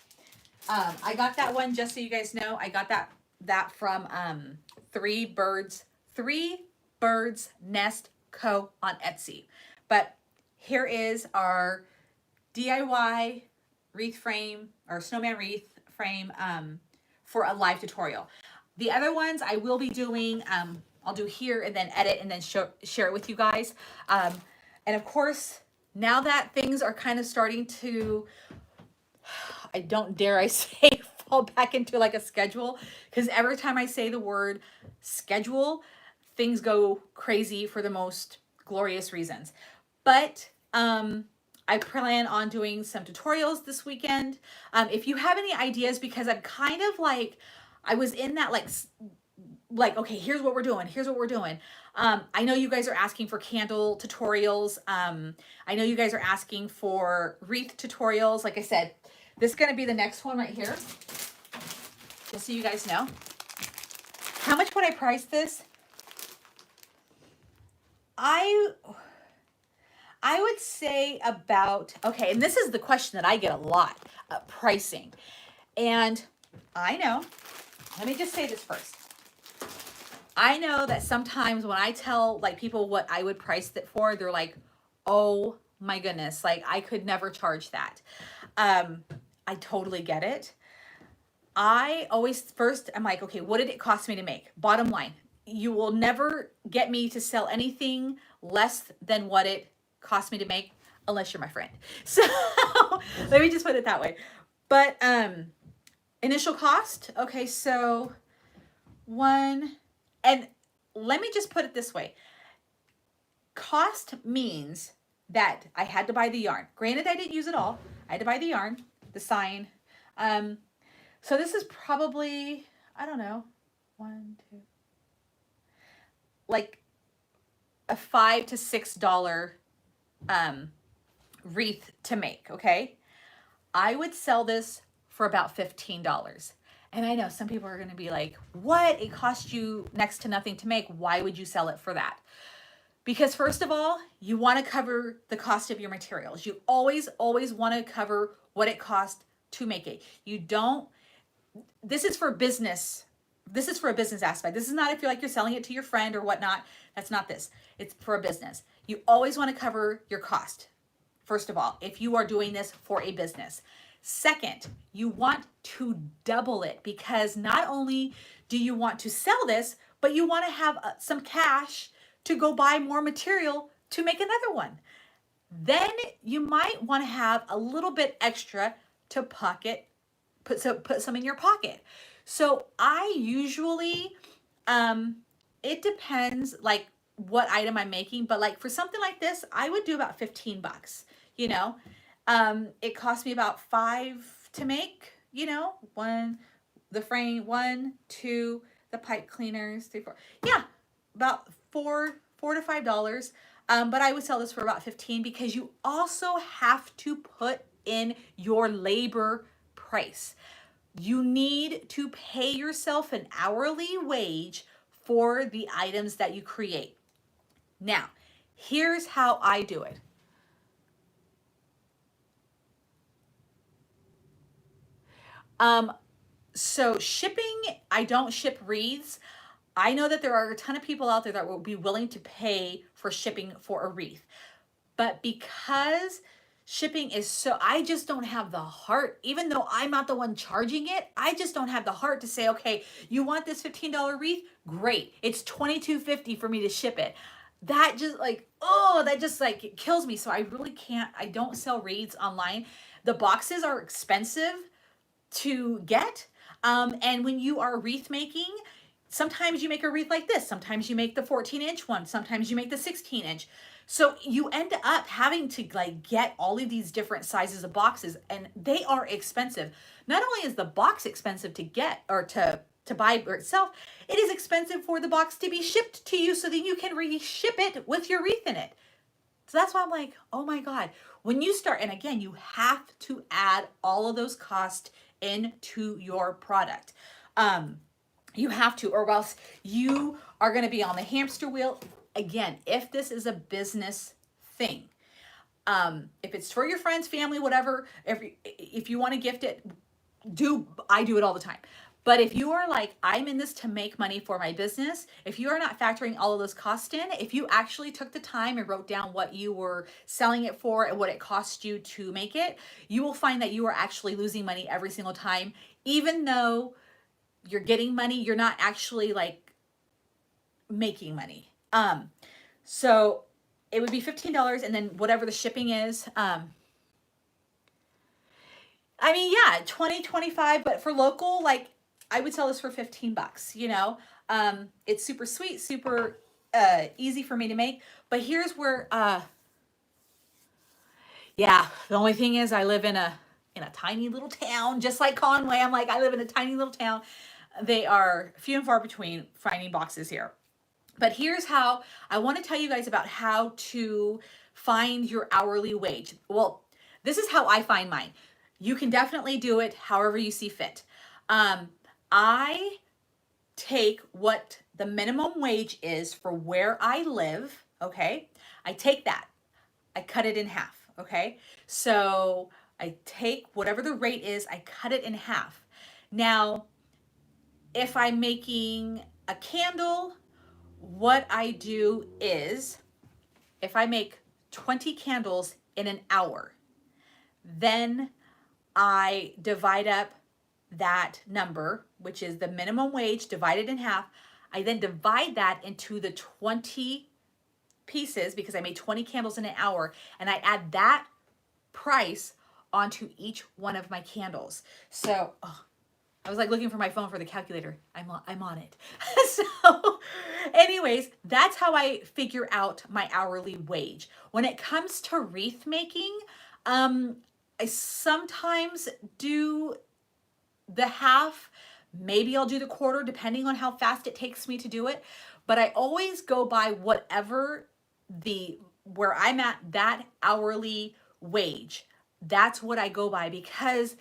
I got that one, just so you guys know. I got that from Three Birds Nest Co. on Etsy. But here is our DIY wreath frame, or snowman wreath frame for a live tutorial. The other ones I will be doing, I'll do here and then edit and then share it with you guys. And of course, now that things are kind of starting to, I don't dare I say, fall back into like a schedule, because every time I say the word schedule, things go crazy for the most glorious reasons. But I plan on doing some tutorials this weekend. If you have any ideas, because I'm kind of like, I was in that like, okay, here's what we're doing. Here's what we're doing. I know you guys are asking for candle tutorials. I know you guys are asking for wreath tutorials. Like I said, this is going to be the next one right here. Just so you guys know. How much would I price this? I would say about, okay, and this is the question that I get a lot, pricing. And I know, let me just say this first. I know that sometimes when I tell like people what I would price it for, they're like, oh my goodness, like I could never charge that. Um, I totally get it. I always first I'm like, okay, what did it cost me to make? Bottom line, you will never get me to sell anything less than what it cost me to make unless you're my friend. So let me just put it that way. But initial cost, okay, so one, and let me just put it this way. Cost means that I had to buy the yarn. Granted, I didn't use it all. I had to buy the yarn, the sign. Um, so this is probably, I don't know, one, two, like a $5 to $6 um, wreath to make, okay? I would sell this for about $15. And I know some people are going to be like, what? It cost you next to nothing to make. Why would you sell it for that? Because first of all, you want to cover the cost of your materials. You always want to cover what it costs to make it. You don't, this is for business. This is for a business aspect. This is not if you're like you're selling it to your friend or whatnot. That's not this. It's for a business. You always want to cover your cost. First of all, if you are doing this for a business. Second, you want to double it because not only do you want to sell this, but you want to have some cash to go buy more material to make another one. Then you might want to have a little bit extra to put some in your pocket. So I usually, it depends like what item I'm making, but like for something like this, I would do about 15 bucks, you know. It cost me about 5 to make, you know, the frame, 1, 2, the pipe cleaners, 3, 4. Yeah, about $4 to $5. But I would sell this for about 15 because you also have to put in your labor price. You need to pay yourself an hourly wage for the items that you create. Now, here's how I do it. So shipping, I don't ship wreaths. I know that there are a ton of people out there that will be willing to pay for shipping for a wreath. But because shipping is so, I just don't have the heart, even though I'm not the one charging it, I just don't have the heart to say, okay, you want this $15 wreath? Great. It's $22.50 for me to ship it. That just like, oh, that just like it kills me. So I really can't, I don't sell wreaths online. The boxes are expensive to get. And when you are wreath making, sometimes you make a wreath like this. Sometimes you make the 14-inch one. Sometimes you make the 16-inch. So you end up having to like get all of these different sizes of boxes, and they are expensive. Not only is the box expensive to get or to buy for itself, it is expensive for the box to be shipped to you so that you can re-ship it with your wreath in it. So that's why I'm like, oh my God. When you start, and again, you have to add all of those costs into your product. You have to, or else you are going to be on the hamster wheel. Again, if this is a business thing, if it's for your friends, family, whatever, if you want to gift it, I do it all the time. But if you are like, I'm in this to make money for my business, if you are not factoring all of those costs in, if you actually took the time and wrote down what you were selling it for and what it cost you to make it, you will find that you are actually losing money every single time. Even though you're getting money, you're not actually like making money. So it would be $15 and then whatever the shipping is. I mean, yeah, 20, 25, but for local, like I would sell this for 15 bucks, you know? It's super sweet, super easy for me to make. But here's where yeah, the only thing is I live in a tiny little town, just like Conway. I'm like, I live in a tiny little town. They are few and far between finding boxes here. But here's how I want to tell you guys about how to find your hourly wage. Well, this is how I find mine. You can definitely do it however you see fit. I take what the minimum wage is for where I live, okay? I take that. I cut it in half, okay? So I take whatever the rate is, I cut it in half. Now, if I'm making a candle what I do is if I make 20 candles in an hour, then I divide up that number, which is the minimum wage divided in half. I then divide that into the 20 pieces because I made 20 candles in an hour, and I add that price onto each one of my candles. So I was like looking for my phone for the calculator. I'm on it. So anyways, that's how I figure out my hourly wage. When it comes to wreath making, I sometimes do the half, maybe I'll do the quarter depending on how fast it takes me to do it, but I always go by whatever where I'm at that hourly wage. That's what I go by because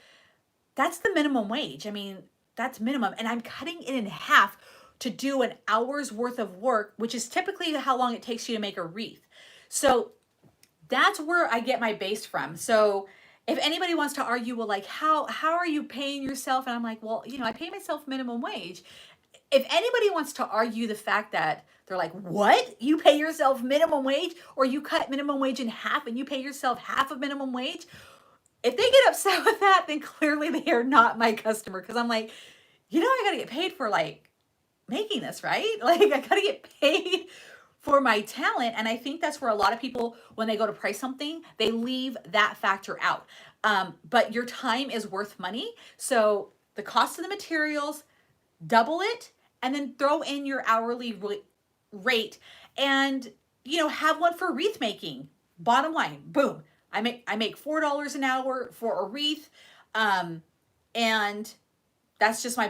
that's the minimum wage. I mean, that's minimum, and I'm cutting it in half to do an hour's worth of work, which is typically how long it takes you to make a wreath. So that's where I get my base from. So if anybody wants to argue, well, like, how are you paying yourself? And I'm like, well, I pay myself minimum wage. If anybody wants to argue the fact that they're like, what? You pay yourself minimum wage, or you cut minimum wage in half and you pay yourself half of minimum wage? If they get upset with that, then clearly they are not my customer. Because I'm like, I got to get paid for like making this, right? Like I got to get paid for my talent. And I think that's where a lot of people, when they go to price something, they leave that factor out. But your time is worth money. So the cost of the materials, double it, and then throw in your hourly rate and, have one for wreath making. Bottom line, boom. I make $4 an hour for a wreath. And that's just my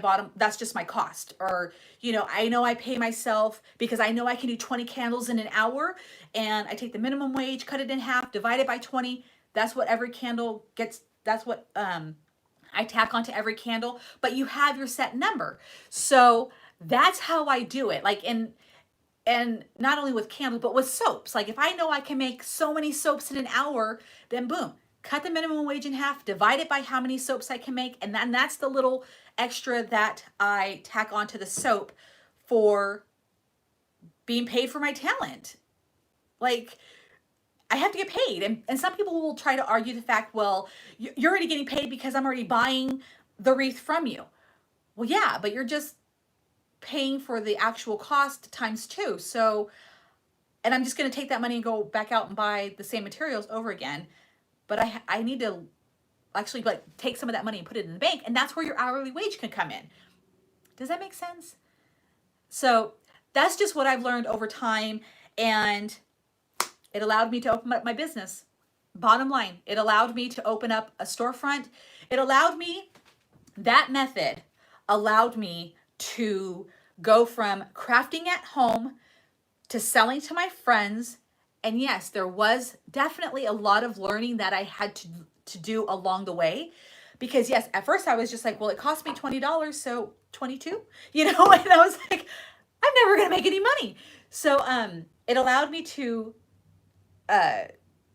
cost. Or, I know I pay myself because I know I can do 20 candles in an hour, and I take the minimum wage, cut it in half, divide it by 20. That's what every candle gets. That's what I tack onto every candle, but you have your set number. So that's how I do it. Like and not only with candles, but with soaps. Like if I know I can make so many soaps in an hour, then boom, cut the minimum wage in half, divide it by how many soaps I can make, and then that's the little extra that I tack onto the soap for being paid for my talent. Like I have to get paid. And some people will try to argue the fact, well, you're already getting paid because I'm already buying the wreath from you. Well, yeah, but you're just paying for the actual cost times two. So, and I'm just going to take that money and go back out and buy the same materials over again. But I need to actually like take some of that money and put it in the bank. And that's where your hourly wage can come in. Does that make sense? So that's just what I've learned over time. And it allowed me to open up my business. Bottom line, it allowed me to open up a storefront. That method allowed me to go from crafting at home to selling to my friends. And yes, there was definitely a lot of learning that I had to do along the way. Because yes, at first I was just like, well, it cost me $20, so 22, and I was like, I'm never going to make any money. So it allowed me to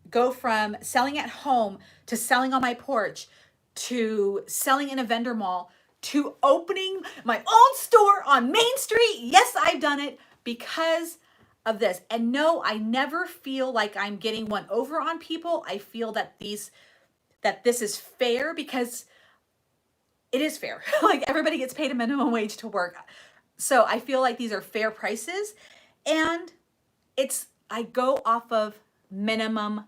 go from selling at home to selling on my porch to selling in a vendor mall to opening my own store on Main Street. Yes, I've done it because of this. And no, I never feel like I'm getting one over on people. I feel that this is fair because it is fair. Like everybody gets paid a minimum wage to work. So I feel like these are fair prices, and I go off of minimum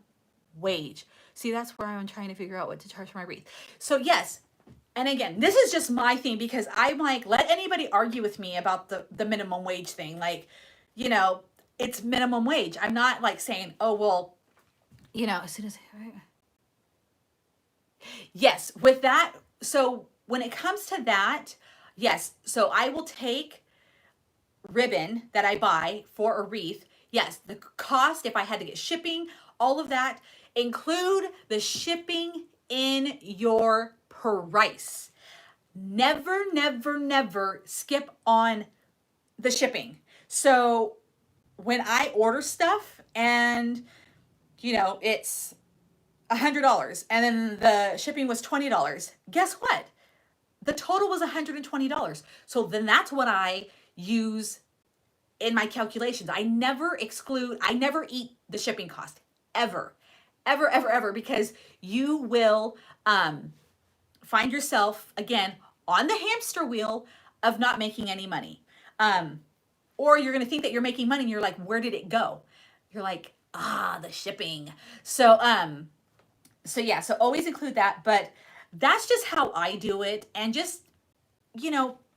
wage. See, that's where I'm trying to figure out what to charge for my wreath. So yes, and again, this is just my thing because I'm like, let anybody argue with me about the minimum wage thing. Like, it's minimum wage. I'm not like saying, oh, well, as soon as, right? Yes, with that. So when it comes to that, yes. So I will take ribbon that I buy for a wreath. Yes, the cost, if I had to get shipping, all of that, include the shipping in your price. Never, never, never skip on the shipping. So when I order stuff and, it's $100 and then the shipping was $20, guess what? The total was $120. So then that's what I use in my calculations. I never eat the shipping cost ever, ever, ever, ever, because you will find yourself again on the hamster wheel of not making any money. Or you're going to think that you're making money and you're like, where did it go? You're like, the shipping. So yeah, so always include that, but that's just how I do it. And just,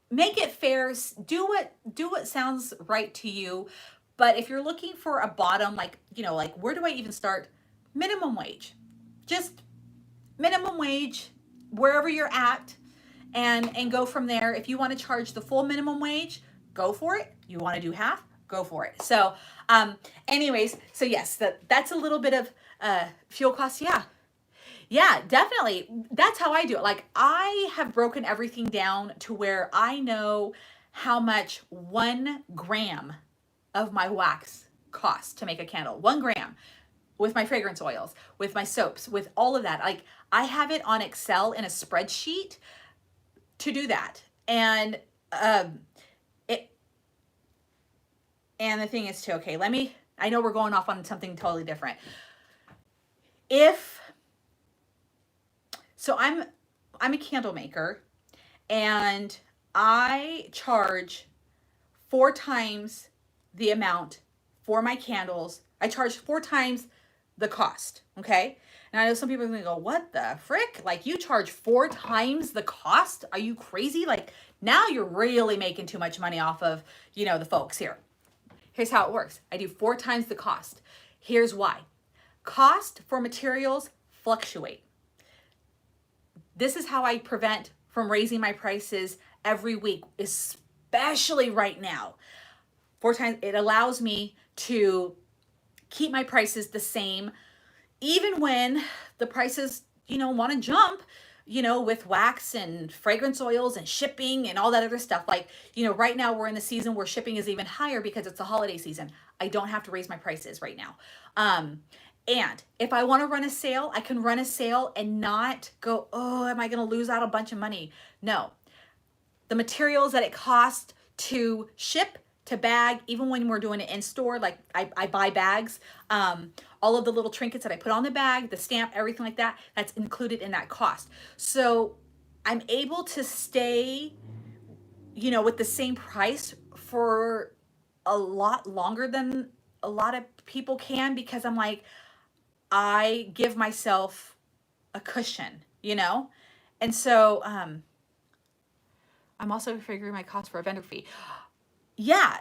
make it fair. Do what sounds right to you. But if you're looking for a bottom, like, where do I even start? Minimum wage. Just minimum wage, wherever you're at, and go from there. If you want to charge the full minimum wage, go for it. You want to do half, go for it. So anyways, so yes, that's a little bit of fuel costs. Yeah, definitely. That's how I do it. Like, I have broken everything down to where I know how much 1 gram of my wax costs to make a candle. 1 gram, with my fragrance oils, with my soaps, with all of that. Like, I have it on Excel in a spreadsheet to do that. And and the thing is too, okay, I know we're going off on something totally different. So I'm a candle maker, and I charge 4 times the amount for my candles. I charge 4 times the cost, okay? And I know some people are gonna go, what the frick? Like, you charge 4 times the cost? Are you crazy? Like, now you're really making too much money off of, the folks here. Here's how it works. I do 4 times the cost. Here's why. Cost for materials fluctuate. This is how I prevent from raising my prices every week, especially right now. 4 times, it allows me to keep my prices the same, even when the prices, want to jump, with wax and fragrance oils and shipping and all that other stuff. Like, right now we're in the season where shipping is even higher because it's the holiday season. I don't have to raise my prices right now. And if I want to run a sale, I can run a sale and not go, oh, am I going to lose out a bunch of money? No. The materials that it costs to ship, to bag, even when we're doing it in store, like I buy bags, all of the little trinkets that I put on the bag, the stamp, everything like that, that's included in that cost. So I'm able to stay, with the same price for a lot longer than a lot of people can, because I'm like, I give myself a cushion, And so I'm also figuring my cost for a vendor fee. Yeah.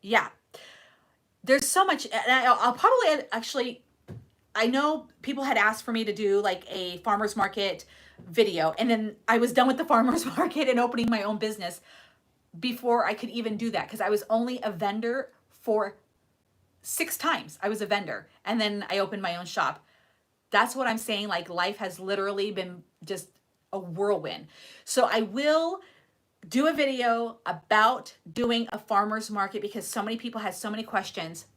Yeah. There's so much, and I'll probably actually, I know people had asked for me to do like a farmer's market video, and then I was done with the farmer's market and opening my own business before I could even do that, because I was only a vendor for 6 times. I was a vendor, and then I opened my own shop. That's what I'm saying. Like, life has literally been just a whirlwind. So I will do a video about doing a farmer's market, because so many people have so many questions.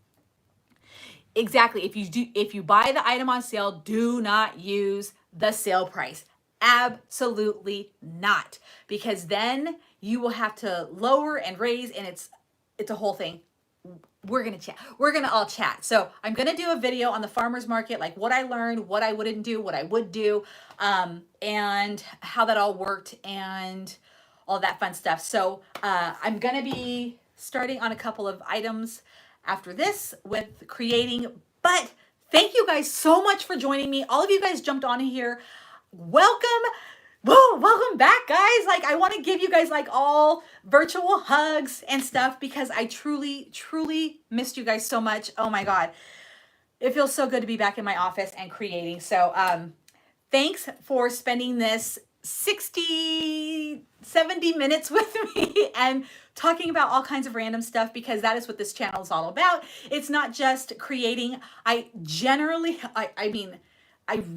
Exactly. If you buy the item on sale, do not use the sale price. Absolutely not, because then you will have to lower and raise, and it's a whole thing. We're going to chat. We're going to all chat. So I'm going to do a video on the farmer's market, like what I learned, what I wouldn't do, what I would do, and how that all worked, and all that fun stuff. So I'm going to be starting on a couple of items after this with creating. But thank you guys so much for joining me. All of you guys jumped on here. Welcome. Whoa, welcome back, guys. Like, I want to give you guys like all virtual hugs and stuff, because I truly, truly missed you guys so much. Oh my God. It feels so good to be back in my office and creating. So thanks for spending this 60, 70 minutes with me and talking about all kinds of random stuff, because that is what this channel is all about. It's not just creating. I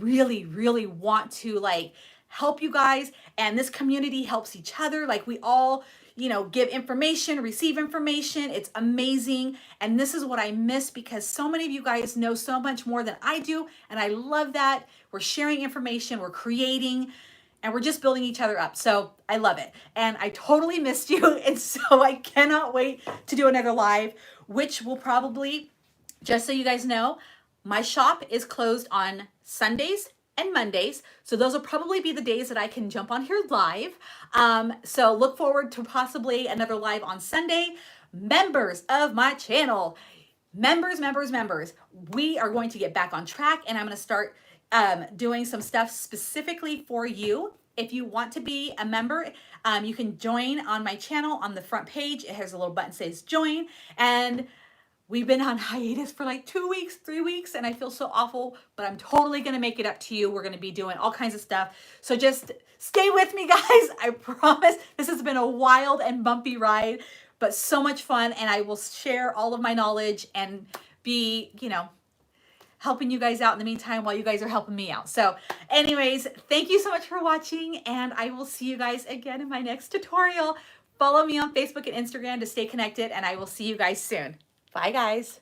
really, really want to like help you guys, and this community helps each other. Like, we all, give information, receive information. It's amazing. And this is what I miss, because so many of you guys know so much more than I do. And I love that. We're sharing information, we're creating, and we're just building each other up. So I love it. And I totally missed you. And so I cannot wait to do another live, which will probably, just so you guys know, my shop is closed on Sundays and Mondays. So those will probably be the days that I can jump on here live. So look forward to possibly another live on Sunday. Members of my channel, members, we are going to get back on track, and I'm going to start doing some stuff specifically for you. If you want to be a member, you can join on my channel. On the front page, it has a little button that says join, and we've been on hiatus for like 2 weeks, 3 weeks, and I feel so awful, but I'm totally going to make it up to you. We're going to be doing all kinds of stuff. So just stay with me, guys. I promise this has been a wild and bumpy ride, but so much fun. And I will share all of my knowledge and be, helping you guys out in the meantime while you guys are helping me out. So anyways, thank you so much for watching, and I will see you guys again in my next tutorial. Follow me on Facebook and Instagram to stay connected, and I will see you guys soon. Bye, guys.